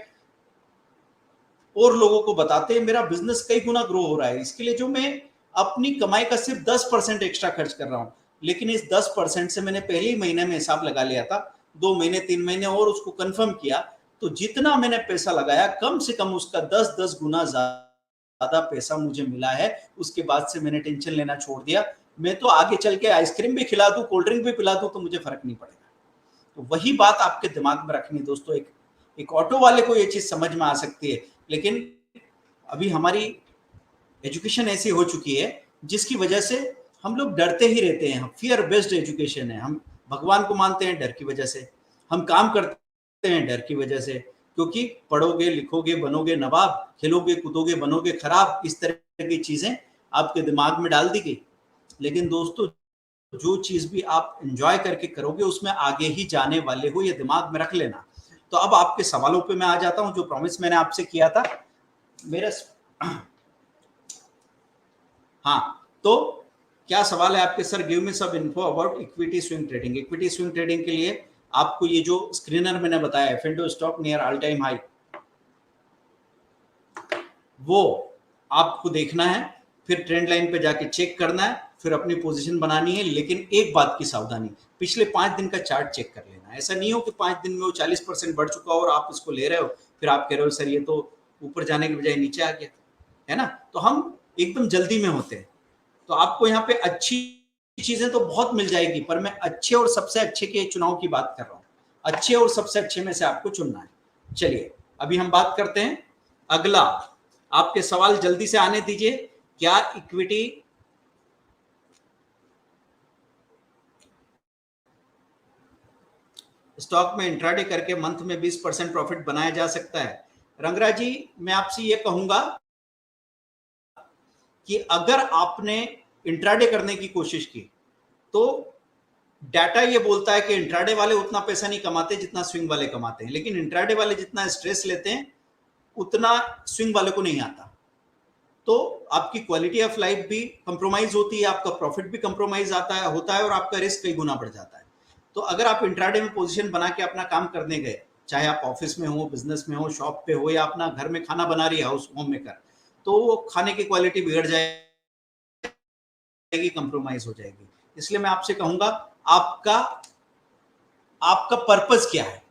और लोगों को बताते हैं, मेरा बिजनेस कई गुना ग्रो हो रहा है। इसके लिए जो मैं अपनी कमाई का सिर्फ 10% एक्स्ट्रा खर्च कर रहा हूँ, लेकिन इस 10% से मैंने पहले ही महीने में हिसाब लगा लिया था, 2 महीने 3 महीने और उसको कंफर्म किया, तो जितना मैंने पैसा लगाया कम से कम उसका 10-10 गुना ज्यादा पैसा मुझे मिला है। उसके बाद से मैंने टेंशन लेना छोड़ दिया। मैं तो आगे चल के आइसक्रीम भी खिला दूं, कोल्ड ड्रिंक भी पिला दूं, तो मुझे फर्क नहीं पड़ेगा। तो वही बात आपके दिमाग में रखनी दोस्तों। एक ऑटो वाले को ये चीज समझ में आ सकती है, लेकिन अभी हमारी एजुकेशन ऐसी हो चुकी है जिसकी वजह से हम लोग डरते ही रहते हैं। फियर बेस्ड एजुकेशन है। हम भगवान को मानते हैं डर की वजह से, हम काम करते हैं डर की वजह से, क्योंकि पढ़ोगे लिखोगे बनोगे नवाब, खेलोगे कूदोगे बनोगे खराब, इस तरह की चीजें आपके दिमाग में डाल दी गई। लेकिन दोस्तों, जो चीज भी आप एंजॉय करके करोगे उसमें आगे ही जाने वाले हो, ये दिमाग में रख लेना। तो अब आपके सवालों पे मैं आ जाता हूं, जो प्रॉमिस मैंने आपसे किया था। मेरा हाँ, तो क्या सवाल है आपके, सर गिव मी सब info about equity swing trading. Equity swing trading के लिए आपको ये जो स्क्रीनर मैंने बताया, एफएनडो stock near all time high, वो आपको देखना है, फिर ट्रेंड लाइन पे जाके चेक करना है, फिर अपनी पोजीशन बनानी है। लेकिन एक बात की सावधानी, पिछले 5 दिन का चार्ट चेक कर लेना। ऐसा नहीं हो कि 5 दिन में वो 40% बढ़ चुका हो और आप इसको ले रहे हो, फिर आप कह रहे हो सर ये तो ऊपर जाने के बजाय नीचे आ गया, है ना। तो हम एकदम जल्दी में होते हैं। तो आपको यहाँ पे अच्छी चीजें तो बहुत मिल जाएगी, पर मैं अच्छे और सबसे अच्छे के चुनाव की बात कर रहा हूँ। अच्छे और सबसे अच्छे में से आपको चुनना है। चलिए अभी हम बात करते हैं अगला। आपके सवाल जल्दी से आने दीजिए। क्या इक्विटी स्टॉक में इंट्राडे करके मंथ में 20% प्रॉफिट बनाया जा सकता है? रंगराज जी, मैं आपसे ये कहूंगा कि अगर आपने इंट्राडे करने की कोशिश की तो डाटा ये बोलता है कि इंट्राडे वाले उतना पैसा नहीं कमाते जितना स्विंग वाले कमाते हैं, लेकिन इंट्राडे वाले जितना स्ट्रेस लेते हैं उतना स्विंग वाले को नहीं आता। तो आपकी क्वालिटी ऑफ लाइफ भी कंप्रोमाइज होती है, आपका प्रॉफिट भी कंप्रोमाइज होता है और आपका रिस्क कई गुना बढ़ जाता है। तो अगर आप इंट्राडे में पोजीशन बना के अपना काम करने गए, चाहे आप ऑफिस में हो, बिजनेस में हो, शॉप पे हो, या अपना घर में खाना बना रही है हाउस होम मेकर, तो वो खाने की क्वालिटी बिगड़ जाएगी, कंप्रोमाइज हो जाएगी। इसलिए मैं आपसे कहूंगा आपका पर्पस क्या है।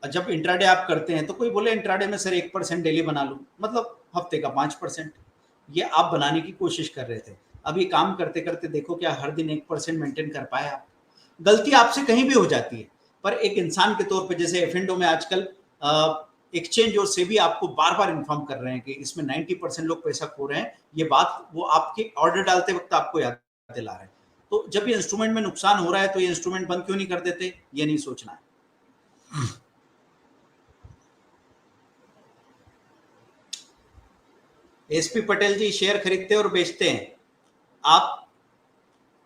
जब इंट्राडे आप करते हैं तो कोई बोले इंट्राडे में सर 1% डेली बना लूं, मतलब हफ्ते का 5%, ये आप बनाने की कोशिश कर रहे थे। अभी काम करते करते देखो क्या हर दिन 1% मेंटेन कर पाए आप? गलती आपसे कहीं भी हो जाती है, पर एक इंसान के तौर पे, जैसे एफएनडो में आजकल एक्सचेंज और सेबी आपको बार बार इन्फॉर्म कर रहे हैं कि इसमें 90% लोग पैसा खो रहे हैं, ये बात वो आपके ऑर्डर डालते वक्त आपको याद दिला रहे हैं। तो जब ये इंस्ट्रूमेंट में नुकसान हो रहा है तो ये इंस्ट्रूमेंट बंद क्यों नहीं कर देते, ये नहीं सोचना है। एसपी पटेल जी, शेयर खरीदते और बेचते हैं आप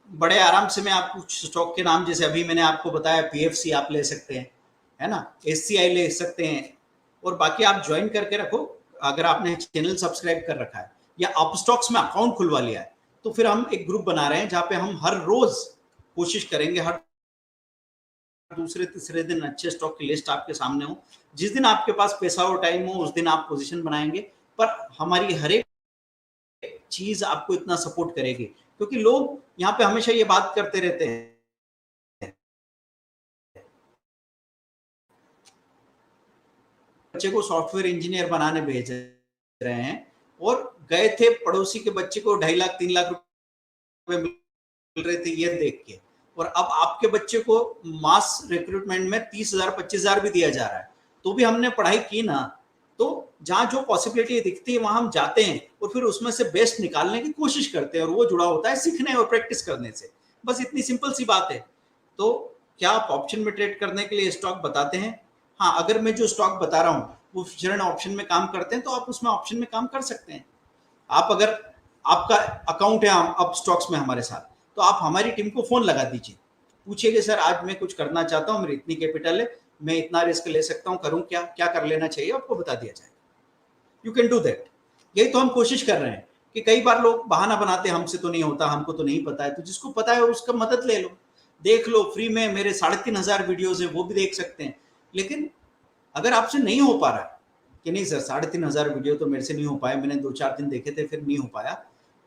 बड़े आराम से। मैं आपको स्टॉक के नाम, जैसे अभी मैंने आपको बताया, पीएफसी आप ले सकते हैं, है ना, एससीआई ले सकते हैं, और बाकी आप ज्वाइन करके रखो। अगर आपने चैनल सब्सक्राइब कर रखा है या अपस्टॉक्स में अकाउंट खुलवा लिया है, तो फिर हम एक ग्रुप बना रहे हैं जहां पे हम हर रोज कोशिश करेंगे, हर दूसरे तीसरे दिन अच्छे स्टॉक की लिस्ट आपके सामने हो। जिस दिन आपके पास पैसा और टाइम हो उस दिन आप पोजीशन बनाएंगे, पर हमारी हर एक चीज आपको इतना सपोर्ट करेगी, क्योंकि लोग यहाँ पे हमेशा ये बात करते रहते हैं, बच्चे को सॉफ्टवेयर इंजीनियर बनाने भेज रहे हैं और गए थे पड़ोसी के बच्चे को 2.5 लाख 3 लाख रुपए मिल रहे थे ये देख के, और अब आपके बच्चे को मास रिक्रूटमेंट में 30,000 25,000 भी दिया जा रहा है। तो भी हमने पढ़ाई की ना, तो जहां जो पॉसिबिलिटी दिखती है वहां हम जाते हैं और फिर उसमें से बेस्ट निकालने की कोशिश करते हैं, और वो जुड़ा होता है सीखने और प्रैक्टिस करने से। बस इतनी सिंपल सी बात है। तो क्या आप ऑप्शन में ट्रेड करने के लिए स्टॉक बताते हैं? हाँ, अगर मैं जो स्टॉक बता रहा हूँ वो फ्यूचर एंड ऑप्शन में काम करते हैं तो आप उसमें ऑप्शन में काम कर सकते हैं। आप अगर आपका अकाउंट है अब स्टॉक्स में हमारे साथ, तो आप हमारी टीम को फोन लगा दीजिए, पूछिए कि सर आज मैं कुछ करना चाहता हूँ, मेरी इतनी कैपिटल है, मैं इतना रिस्क ले सकता हूँ, करूँ क्या, क्या कर लेना चाहिए, आपको बता दिया जाएगा। You can do that. यही तो हम कोशिश कर रहे हैं कि कई बार लोग बहाना बनाते हैं, हमसे तो नहीं होता, हमको तो नहीं पता है। तो जिसको पता है उसका मदद ले लो, देख लो, फ्री में मेरे 3,500 वीडियोज है वो भी देख सकते हैं। लेकिन अगर आपसे नहीं हो पा रहा है कि नहीं सर 3,500 वीडियो तो मेरे से नहीं हो पाया, मैंने 2-4 दिन देखे थे फिर नहीं हो पाया,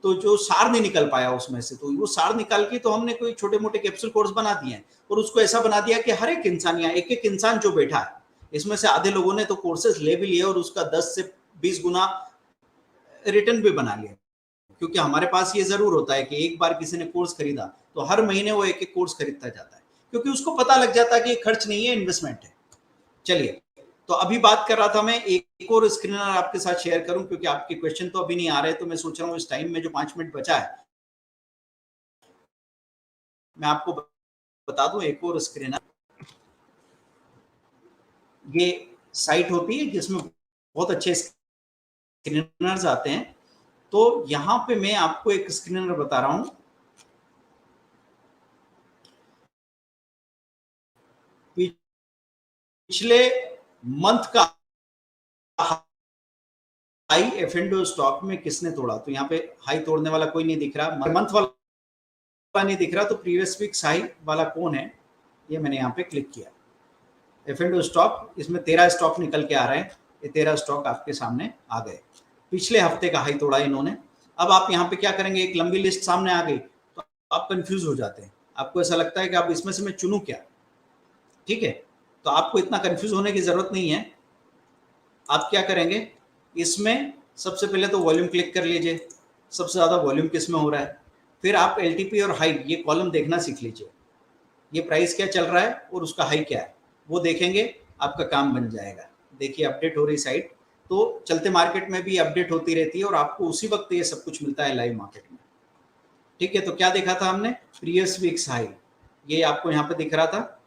तो जो सार नहीं निकल पाया उसमें से, तो वो सार निकाल के तो हमने कोई छोटे मोटे कैप्सूल कोर्स बना दिए हैं, और उसको ऐसा बना दिया कि हर एक इंसान, या एक एक इंसान जो बैठा है, इसमें से आधे लोगों ने तो कोर्सेज ले भी लिए और उसका 10 से 20 गुना रिटर्न भी बना लिया। क्योंकि हमारे पास ये जरूर होता है कि एक बार किसी ने कोर्स खरीदा तो हर महीने वो एक एक कोर्स खरीदता जाता है, क्योंकि उसको पता लग जाता है कि खर्च नहीं है, इन्वेस्टमेंट है। चलिए, तो अभी बात कर रहा था मैं, एक और स्क्रीनर आपके साथ शेयर करूं, क्योंकि आपके क्वेश्चन तो अभी नहीं आ रहे, तो मैं सोच रहा हूं इस टाइम में जो 5 मिनट बचा है मैं आपको बता दूं एक और स्क्रीनर। ये साइट होती है जिसमें बहुत अच्छे स्क्रीनर्स आते हैं। तो यहां पे मैं आपको एक स्क्रीनर बता रहा हूं, पिछले मंथ का हाई एफएनडो स्टॉक में किसने तोड़ा। तो यहाँ पे हाई तोड़ने वाला कोई नहीं दिख रहा, मंथ वाला नहीं दिख रहा, तो प्रीवियस वीक्स हाई वाला कौन है, ये मैंने यहाँ पे क्लिक किया, एफएनडो स्टॉक, इसमें 13 स्टॉक निकल के आ रहे हैं। ये 13 स्टॉक आपके सामने आ गए, पिछले हफ्ते का हाई तोड़ा इन्होंने। अब आप यहाँ पे क्या करेंगे, एक लंबी लिस्ट सामने आ गई, आप कंफ्यूज हो जाते हैं, आपको ऐसा लगता है कि आप इसमें से मैं चुनूं क्या। ठीक है, तो आपको इतना कंफ्यूज होने की जरूरत नहीं है। आप क्या करेंगे, इसमें सबसे पहले तो वॉल्यूम क्लिक कर लीजिए, सबसे ज्यादा वॉल्यूम किस में हो रहा है। फिर आप एलटीपी और हाई ये कॉलम देखना सीख लीजिए, ये प्राइस क्या चल रहा है और उसका हाई क्या है, वो देखेंगे, आपका काम बन जाएगा। देखिए अपडेट हो रही साइट, तो चलते मार्केट में भी अपडेट होती रहती है और आपको उसी वक्त ये सब कुछ मिलता है लाइव मार्केट में। ठीक है, तो क्या देखा था हमने, प्रीवियस वीक्स हाई, ये आपको यहाँ पे दिख रहा था।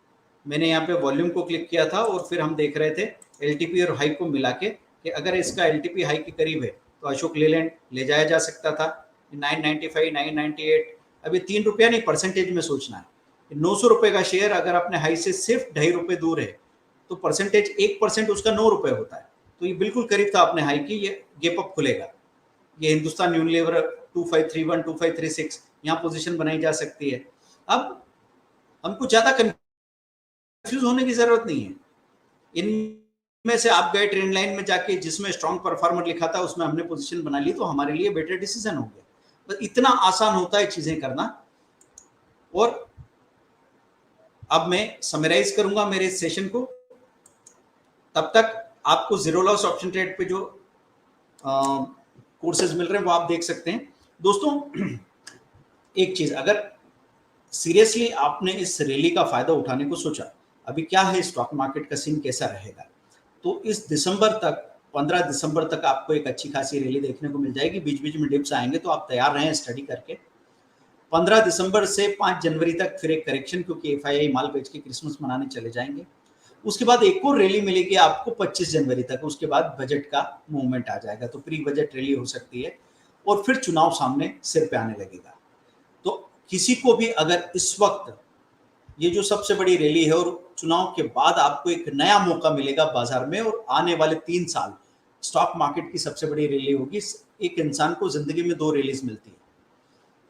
मैंने यहाँ पे वॉल्यूम को क्लिक किया था और फिर हम देख रहे थे एलटीपी और हाई को मिला के कि अगर इसका एलटीपी हाई के करीब है तो अशोक लेलैंड ले जाया जा सकता था 995 998। अभी ₹3 नहीं, परसेंटेज में सोचना है। ₹900 का शेयर अगर अपने हाई से सिर्फ ₹2.5 दूर है तो परसेंटेज 1% उसका ₹9 होता है। तो ये बिल्कुल करीब था अपने हाई की, ये गैप अप खुलेगा। ये हिंदुस्तान यूनिलीवर 2531 2536 यहाँ पोजीशन बनाई जा सकती है। अब हमको ज्यादा कंफ्यूज होने की जरूरत नहीं है। इनमें से आप गए ट्रेंड लाइन में जाके जिसमें स्ट्रॉन्ग परफॉर्मर लिखा था उसमें हमने पोजीशन बना ली, तो हमारे लिए बेटर डिसीजन हो गया। बस इतना आसान होता है चीजें करना। और अब मैं समराइज करूंगा मेरे इस सेशन को, तब तक आपको जीरो लॉस ऑप्शन ट्रेड पे जो कोर्सेज मिल रहे हैं वो आप देख सकते हैं। दोस्तों एक चीज, अगर सीरियसली आपने इस रैली का फायदा उठाने को सोचा, अभी क्या है स्टॉक मार्केट का सीन कैसा रहेगा, तो इस दिसंबर तक 15 दिसंबर तक आपको एक अच्छी खासी रैली देखने को मिल जाएगी। बीच बीच में डिप्स आएंगे तो आप तैयार रहें स्टडी करके। 15 दिसंबर से 5 जनवरी तक फिर एक करेक्शन, क्योंकि एफआईआई माल बेच के क्रिसमस मनाने चले जाएंगे। उसके बाद एक और रैली मिलेगी आपको 25 जनवरी तक, उसके बाद बजट का मूवमेंट आ जाएगा, तो प्री बजट रैली हो सकती है और फिर चुनाव सामने सिर पे आने लगेगा। तो किसी को भी अगर इस वक्त ये जो सबसे बड़ी रैली है और चुनाव के बाद आपको एक नया मौका मिलेगा बाजार में, और आने वाले 3 साल स्टॉक मार्केट की सबसे बड़ी रैली होगी। एक इंसान को जिंदगी में 2 रैलीज मिलती है,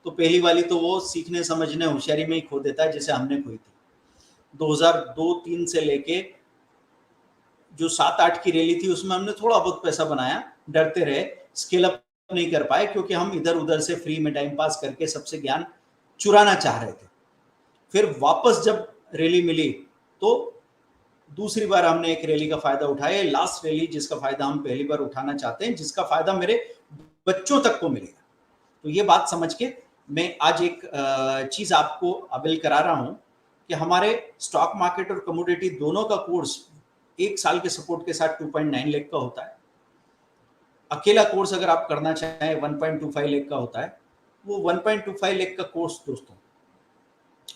तो पहली वाली तो वो सीखने समझने होशियारी में ही खो देता है जैसे हमने खोई थी। 2002-3 से लेके जो 7-8 की रैली थी उसमें हमने थोड़ा बहुत पैसा बनाया, डरते रहे, स्केल अप नहीं कर पाए क्योंकि हम इधर उधर से फ्री में टाइम पास करके सबसे ज्ञान चुराना चाह रहे थे। फिर वापस जब रैली मिली तो दूसरी बार हमने एक रैली का फायदा उठाया, लास्ट रैली जिसका फायदा हम पहली बार उठाना चाहते हैं, जिसका फायदा मेरे बच्चों तक को मिलेगा। तो ये बात समझ के मैं आज एक चीज आपको अवेल करा रहा हूं कि हमारे स्टॉक मार्केट और कमोडिटी दोनों का कोर्स 1 साल के सपोर्ट के साथ 2.9 लाख का होता है। अकेला कोर्स अगर आप करना चाहें 1.25 लाख का होता है। वो 1.25 लाख का कोर्स दोस्तों,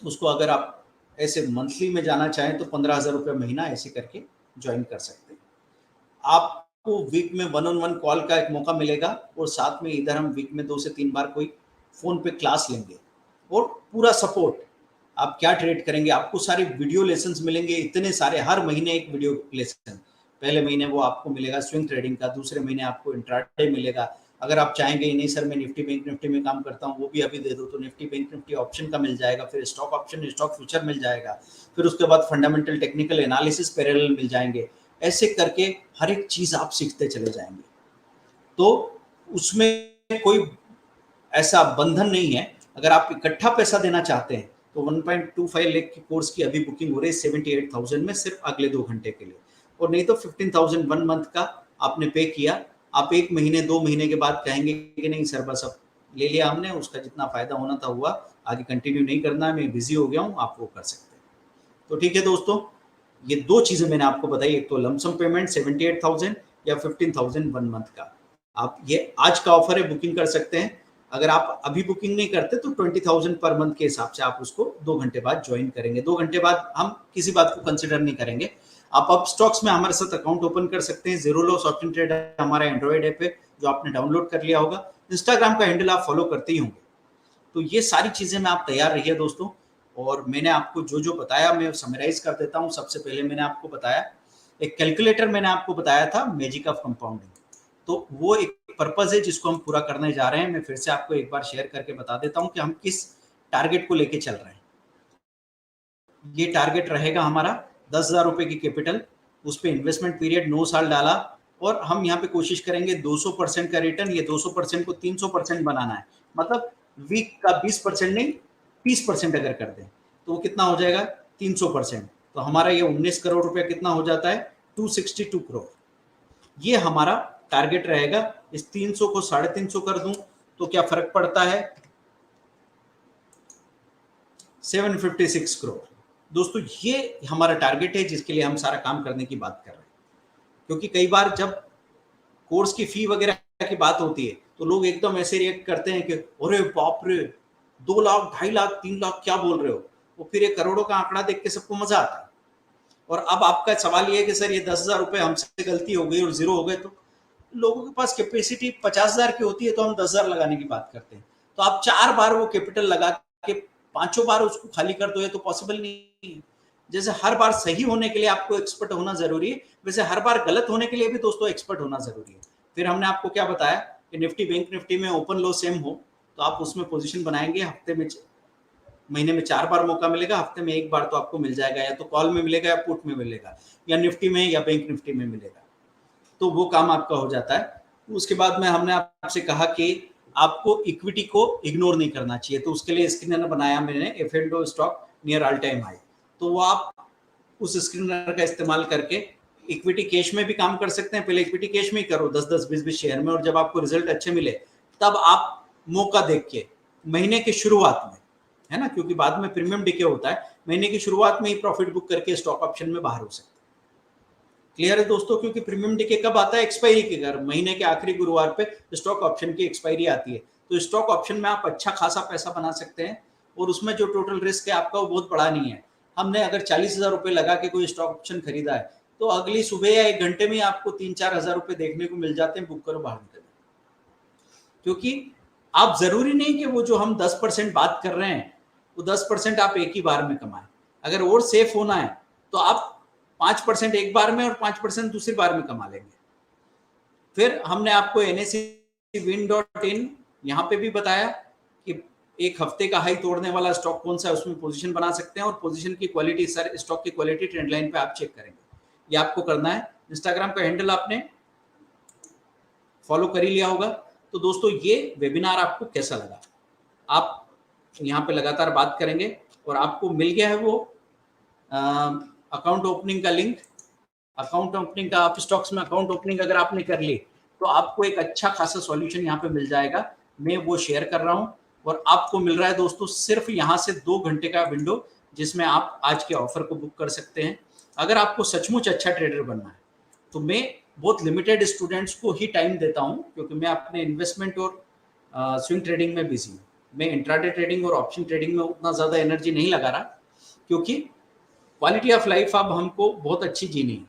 उसको अगर आप ऐसे मंथली में जाना चाहें तो 15,000 रुपये महीना ऐसे करके ज्वाइन कर सकते हैं। आपको वीक में 1-on-1 कॉल का एक मौका मिलेगा और साथ में इधर हम वीक में 2 से 3 बार कोई फोन पे क्लास लेंगे और पूरा सपोर्ट। आप क्या ट्रेड करेंगे, आपको सारे वीडियो लेसन्स मिलेंगे, इतने सारे, हर महीने एक वीडियो लेसन। पहले महीने वो आपको मिलेगा स्विंग ट्रेडिंग का, दूसरे महीने आपको इंट्राडे मिलेगा। अगर आप चाहेंगे नहीं सर मैं निफ्टी बैंक निफ्टी में काम करता हूँ, वो भी अभी दे दो, तो निफ्टी बैंक निफ्टी ऑप्शन का मिल जाएगा, फिर स्टॉक ऑप्शन स्टॉक फ्यूचर मिल जाएगा, फिर उसके बाद फंडामेंटल टेक्निकल एनालिसिस पैरेलल मिल जाएंगे। ऐसे करके हर एक चीज आप सीखते चले जाएंगे। तो उसमें कोई ऐसा बंधन नहीं है। अगर आप इकट्ठा पैसा देना चाहते हैं तो 1.25 लाख की कोर्स की अभी बुकिंग हो रही है 78,000 में, सिर्फ अगले 2 घंटे के लिए। और नहीं तो 15,000 1 मंथ का आपने पे किया, आप 1 महीने 2 महीने के बाद कहेंगे कि नहीं सर बस अब ले लिया हमने, उसका जितना फायदा होना था हुआ, आगे कंटिन्यू नहीं करना है, मैं बिजी हो गया हूँ, आप वो कर सकते हैं। तो ठीक है दोस्तों, ये 2 चीजें मैंने आपको बताई, एक तो लमसम पेमेंट 78,000 या 15,000 1 मंथ का। आप ये आज का ऑफर है, बुकिंग कर सकते हैं। अगर आप अभी बुकिंग नहीं करते तो 20,000 पर मंथ के हिसाब से आप उसको 2 घंटे बाद ज्वाइन करेंगे। 2 घंटे बाद हम किसी बात को कंसिडर नहीं करेंगे। आप अब स्टॉक्स में हमारे साथ अकाउंट ओपन कर सकते हैं। जीरो लॉस ऑप्शन ट्रेड हमारा एंड्रॉइड ऐप है जो आपने डाउनलोड कर लिया होगा। इंस्टाग्राम का हैंडल आप फॉलो करते ही होंगे। तो ये सारी चीजें में आप तैयार रहिए दोस्तों। और मैंने आपको जो जो बताया मैं समराइज कर देता हूँ। सबसे पहले मैंने आपको बताया एक कैलकुलेटर, मैंने आपको बताया था मैजिक ऑफ कंपाउंडिंग, तो वो एक पर्पज है जिसको हम पूरा करने जा रहे हैं। मैं फिर से आपको एक बार शेयर करके बता देता हूं कि हम किस टारगेट को लेके चल रहे हैं। ये टारगेट रहेगा हमारा 10,000 रुपए की कैपिटल, उस पर इन्वेस्टमेंट पीरियड 9 साल डाला, और हम यहाँ पे कोशिश करेंगे 200% का रिटर्न। ये 200% को 300% बनाना है, मतलब वीक का 20% नहीं, 30% अगर कर दें तो वो कितना हो जाएगा 300%। तो हमारा ये 19 करोड़ रुपया कितना हो जाता है 262 करोड़। ये हमारा टारगेट रहेगा। इस 300 को 350 कर दूं तो क्या फर्क पड़ता है 756 करोड़। दोस्तों ये हमारा टारगेट है जिसके लिए हम सारा काम करने की बात कर रहे हैं। क्योंकि कई बार जब कोर्स की फी वगैरह की बात होती है तो लोग एकदम ऐसे रिएक्ट करते हैं कि अरे बाप रे 2 लाख 2.5 लाख 3 लाख क्या बोल रहे हो। वो फिर ये करोड़ों का आंकड़ा देख के सबको मजा आता है। और अब आपका सवाल ये है कि सर ये 10,000 रुपए हमसे गलती हो गई और जीरो हो गए, तो लोगों के पास कैपेसिटी 50,000 की होती है तो हम 10,000 लगाने की बात करते हैं। तो आप 4 बार वो कैपिटल लगा के 5 बार उसको खाली कर दो, ये तो पॉसिबल नहीं है। जैसे हर बार सही होने के लिए आपको एक्सपर्ट होना जरूरी है, वैसे हर बार गलत होने के लिए भी दोस्तों एक्सपर्ट होना जरूरी है। फिर हमने आपको क्या बताया कि निफ्टी बैंक निफ्टी में ओपन लो सेम हो तो आप उसमें पोजीशन बनाएंगे। हफ्ते में महीने में 4 बार मौका मिलेगा, हफ्ते में 1 बार तो आपको मिल जाएगा, या तो कॉल में मिलेगा या पुट में मिलेगा या निफ्टी में या बैंक निफ्टी में मिलेगा। तो वो काम आपका हो जाता है। उसके बाद में हमने आपसे कहा कि आपको इक्विटी को इग्नोर नहीं करना चाहिए, तो उसके लिए स्क्रीनर बनाया मैंने एफएनडो stock near all time high. तो वो आप उस स्क्रीनर का इस्तेमाल करके इक्विटी कैश में भी काम कर सकते हैं। पहले इक्विटी कैश में ही करो 10-10 20-20 शेयर में, और जब आपको रिजल्ट अच्छे मिले तब आप मौका देख के महीने की शुरुआत में, है ना, क्योंकि बाद में प्रीमियम डिके होता है, महीने की शुरुआत में ही प्रॉफिट बुक करके स्टॉक ऑप्शन में बाहर हो सकते हैं। क्लियर है दोस्तों, क्योंकि प्रीमियम डिके कब आता है एक्सपायरी के घर, महीने के आखिरी गुरुवार पे स्टॉक ऑप्शन की एक्सपायरी आती है। तो स्टॉक ऑप्शन में आप अच्छा खासा पैसा बना सकते हैं और उसमें जो टोटल रिस्क है आपका वो बहुत बड़ा नहीं है। हमने अगर 40,000 रुपए लगा के कोई स्टॉक ऑप्शन खरीदा है तो अगली सुबह या 1 घंटे में आपको 3-4 हजार रुपए देखने को मिल जाते हैं, बुक करो बाहर निकल। क्योंकि आप जरूरी नहीं कि वो जो हम 10% बात कर रहे हैं वो 10% आप एक ही बार में कमाएं। अगर और सेफ होना है तो आप 5% एक बार में और 5% दूसरी बार में कमा लेंगे। फिर हमने आपको NSE-win.in यहाँ पे भी बताया कि एक हफ्ते का हाई तोड़ने वाला स्टॉक कौन सा है, उसमें पोजीशन बना सकते हैं। और पोजीशन की क्वालिटी, सर स्टॉक की क्वालिटी ट्रेंड लाइन पे आप चेक करेंगे, ये आपको करना है। इंस्टाग्राम का हैंडल आपने फॉलो कर ही लिया होगा। तो दोस्तों ये वेबिनार आपको कैसा लगा, आप यहाँ पे लगातार बात करेंगे और आपको मिल गया है वो अकाउंट ओपनिंग का लिंक। अकाउंट ओपनिंग का, आप स्टॉक्स में अकाउंट ओपनिंग अगर आपने कर ली तो आपको एक अच्छा खासा सॉल्यूशन यहाँ पे मिल जाएगा। मैं वो शेयर कर रहा हूँ और आपको मिल रहा है दोस्तों सिर्फ यहाँ से 2 घंटे का विंडो, जिसमें आप आज के ऑफर को बुक कर सकते हैं। अगर आपको सचमुच अच्छा ट्रेडर बनना है तो मैं बहुत लिमिटेड स्टूडेंट्स को ही टाइम देता हूँ, क्योंकि मैं अपने इन्वेस्टमेंट और स्विंग ट्रेडिंग में बिजी हूँ। मैं इंट्राडे ट्रेडिंग और ऑप्शन ट्रेडिंग में उतना ज़्यादा एनर्जी नहीं लगा रहा, क्योंकि क्वालिटी ऑफ लाइफ अब हमको बहुत अच्छी जीनी है।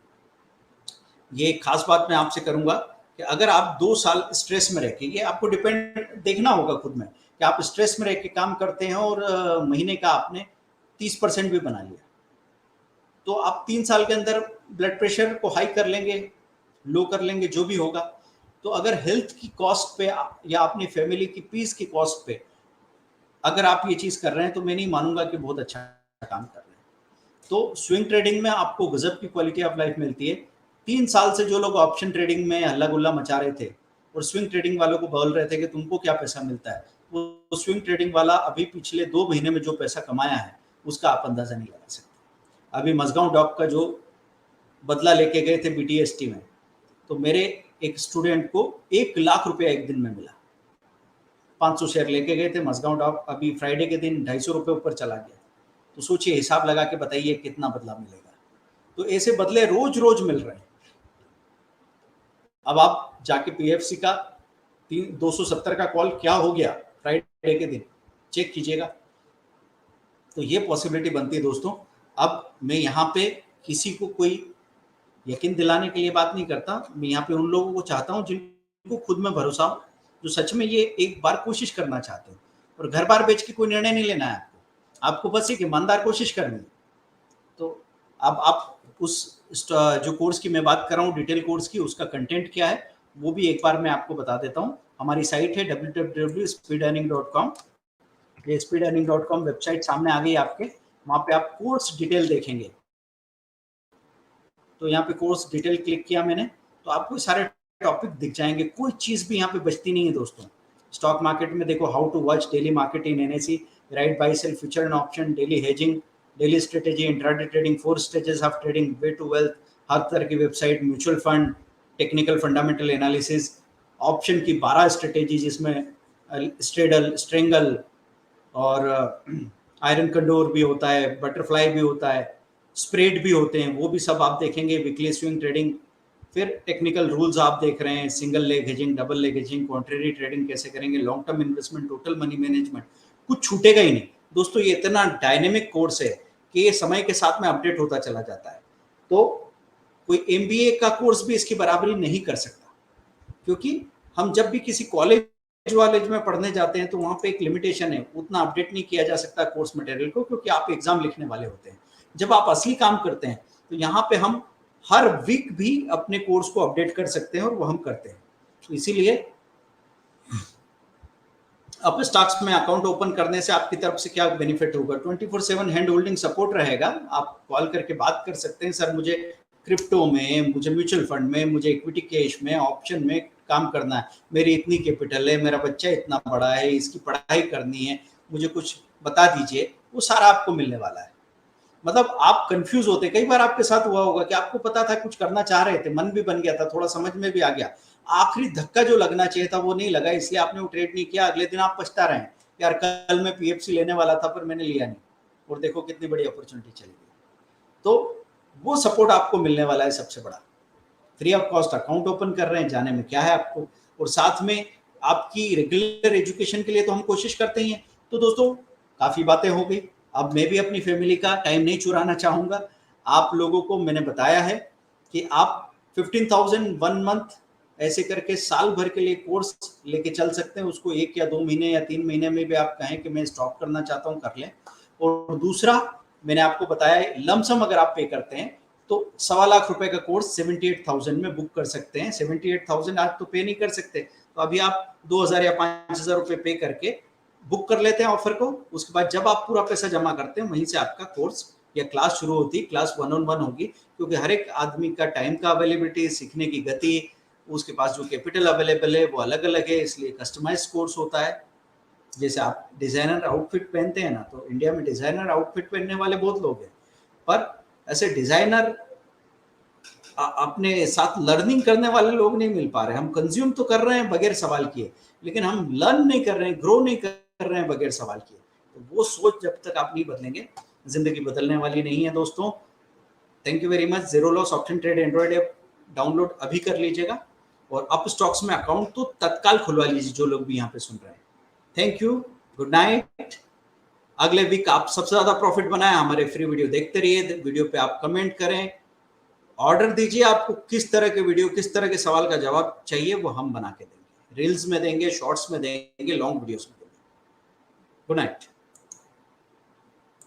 ये एक खास बात मैं आपसे करूंगा कि अगर आप 2 साल स्ट्रेस में रह के, ये आपको डिपेंड देखना होगा खुद में कि आप स्ट्रेस में रह के काम करते हैं और महीने का आपने 30% भी बना लिया, तो आप 3 साल के अंदर ब्लड प्रेशर को हाई कर लेंगे, लो कर लेंगे, जो भी होगा। तो अगर हेल्थ की कॉस्ट पे या अपनी फैमिली की पीस की कॉस्ट पे अगर आप ये चीज कर रहे हैं तो मैं नहीं मानूंगा कि बहुत अच्छा काम कर रहे हैं। तो स्विंग ट्रेडिंग में आपको गजब की क्वालिटी ऑफ लाइफ मिलती है। 3 साल से जो लोग ऑप्शन ट्रेडिंग में हल्ला गुल्ला मचा रहे थे और स्विंग ट्रेडिंग वालों को बोल रहे थे कि तुमको क्या पैसा मिलता है, वो स्विंग ट्रेडिंग वाला अभी पिछले 2 महीने में जो पैसा कमाया है उसका आप अंदाजा नहीं लगा सकते। अभी मजगांव डॉक का जो बदला लेके गए थे BTST में, तो मेरे एक स्टूडेंट को 1 लाख रुपया एक दिन में मिला। 500 शेयर लेके गए थे मजगांव डॉक, अभी फ्राइडे के दिन 250 रुपये ऊपर चला गया। तो सोचिए, हिसाब लगा के बताइए कितना बदला मिलेगा। तो ऐसे बदले रोज रोज मिल रहे हैं। अब आप जाके PFC का 270 का कॉल क्या हो गया फ्राइडे के दिन चेक कीजिएगा। तो ये पॉसिबिलिटी बनती है दोस्तों। अब मैं यहाँ पे किसी को कोई यकीन दिलाने के लिए बात नहीं करता, मैं यहाँ पे उन लोगों को चाहता हूँ जिनको खुद में भरोसा हो, जो सच में ये एक बार कोशिश करना चाहते हैं। और घर बार बेच के कोई निर्णय नहीं लेना है आपको बस एक ईमानदार कोशिश करनी है। तो अब आप उस जो कोर्स की मैं बात कर रहा हूँ, डिटेल कोर्स की, उसका कंटेंट क्या है वो भी एक बार मैं आपको बता देता हूँ। हमारी साइट है www.speedearning.com। ये speedearning.com वेबसाइट सामने आ गई आपके, वहाँ पे आप कोर्स डिटेल देखेंगे। तो यहाँ पे कोर्स डिटेल क्लिक किया मैंने तो आपको सारे टॉपिक दिख जाएंगे, कोई चीज़ भी यहाँ पे बचती नहीं है दोस्तों। स्टॉक मार्केट में देखो, how to watch daily market in NSE, right, buy, sell, future and option, daily hedging, daily strategy, intraday trading, 4 stages of trading, way to wealth, हर तरह की website, mutual fund, technical fundamental analysis, option की 12 स्ट्रेटेजी जिसमें स्ट्रेडल, स्ट्रेंगल और आयरन कंडोर भी होता है, बटरफ्लाई भी होता है, स्प्रेड भी होते हैं, वो भी सब आप देखेंगे, वीकली स्विंग ट्रेडिंग, फिर टेक्निकल रूल्स आप देख रहे हैं, single leg hedging, double leg hedging, contrary trading कैसे करेंगे, long term investment, total money management, कुछ छूटेगा ही नहीं दोस्तों। ये इतना डायनेमिक कोर्स है कि ये समय के साथ में अपडेट होता चला जाता है। तो कोई एमबीए का कोर्स भी इसकी बराबरी नहीं कर सकता, क्योंकि हम जब भी किसी कॉलेज में पढ़ने जाते हैं तो वहां पे एक लिमिटेशन है, उतना अपडेट नहीं किया जा सकता कोर्स मटेरियल को, क्योंकि आप एग्जाम लिखने वाले होते हैं। जब आप असली काम करते हैं तो यहाँ पे हम हर वीक भी अपने कोर्स को अपडेट कर सकते हैं और वो हम करते हैं। तो इसीलिए अपने स्टॉक्स में अकाउंट ओपन करने से आपकी तरफ से क्या बेनिफिट होगा, 24/7 हैंड होल्डिंग सपोर्ट रहेगा। आप कॉल करके बात कर सकते हैं, सर मुझे क्रिप्टो में, मुझे म्यूचुअल फंड में, मुझे इक्विटी कैश में, ऑप्शन में काम करना है, मेरी इतनी कैपिटल है, मेरा बच्चा इतना बड़ा है, इसकी पढ़ाई करनी है, मुझे कुछ बता दीजिए, वो सारा आपको मिलने वाला है। मतलब आप कंफ्यूज होते, कई बार आपके साथ हुआ होगा कि आपको पता था, कुछ करना चाह रहे थे, मन भी बन गया था, थोड़ा समझ में भी आ गया, आखिरी धक्का जो लगना चाहिए था वो नहीं लगा, इसलिए आपने वो ट्रेड नहीं किया। अगले दिन आप पछता रहे हैं, यार कल मैं पीएफसी लेने वाला था पर मैंने लिया नहीं, और देखो कितनी बड़ी अपॉर्चुनिटी चली गई। तो वो सपोर्ट आपको मिलने वाला है सबसे बड़ा। Free of cost account open कर रहे हैं, जाने में क्या है आपको, और साथ में आपकी रेगुलर एजुकेशन के लिए तो हम कोशिश करते ही हैं। तो दोस्तों काफ़ी बातें हो गई, अब मैं भी अपनी फैमिली का टाइम नहीं चुराना चाहूँगा। आप लोगों को मैंने बताया है कि आप 15,000 1 मंथ ऐसे करके साल भर के लिए कोर्स लेके चल सकते हैं। उसको 1 या 2 महीने या 3 महीने में भी आप कहें कि मैं स्टॉप करना चाहता हूँ, कर लें। और दूसरा मैंने आपको बताया, लमसम अगर आप पे करते हैं तो 1.25 लाख रुपए का कोर्स 78,000 में बुक कर सकते हैं। 78,000 आज तो पे नहीं कर सकते, तो अभी आप 2,000 या 5,000 रुपए पे करके बुक कर लेते हैं ऑफर को। उसके बाद जब आप पूरा पैसा जमा करते हैं, वहीं से आपका कोर्स या क्लास शुरू होती है, क्लास 1-on-1 होगी, क्योंकि हर एक आदमी का टाइम का अवेलेबिलिटी, सीखने की गति, उसके पास जो कैपिटल अवेलेबल है वो अलग अलग है, इसलिए कस्टमाइज कोर्स होता है। जैसे आप डिजाइनर आउटफिट पहनते हैं ना, तो इंडिया में डिजाइनर आउटफिट पहनने वाले बहुत लोग हैं, पर ऐसे डिजाइनर अपने साथ लर्निंग करने वाले लोग नहीं मिल पा रहे। हम कंज्यूम तो कर रहे हैं बगैर सवाल किए, लेकिन हम लर्न नहीं कर रहे हैं, ग्रो नहीं कर रहे हैं बगैर सवाल किए। तो वो सोच जब तक आप नहीं बदलेंगे, जिंदगी बदलने वाली नहीं है दोस्तों। Thank you very much. Zero loss option trade Android app download अभी कर लीजिएगा, और अप स्टॉक्स में अकाउंट तो तत्काल खुलवा लीजिए, जो लोग भी यहाँ पे सुन रहे हैं। Thank you, good night. अगले वीक आप सबसे ज्यादा प्रॉफिट बनाए, हमारे फ्री वीडियो देखते रहिए, वीडियो पे आप कमेंट करें, ऑर्डर दीजिए, आपको किस तरह के वीडियो, किस तरह के सवाल का जवाब चाहिए वो हम बना के देंगे, रील्स में देंगे, शॉर्ट्स में देंगे, लॉन्ग वीडियोस में देंगे। Good night.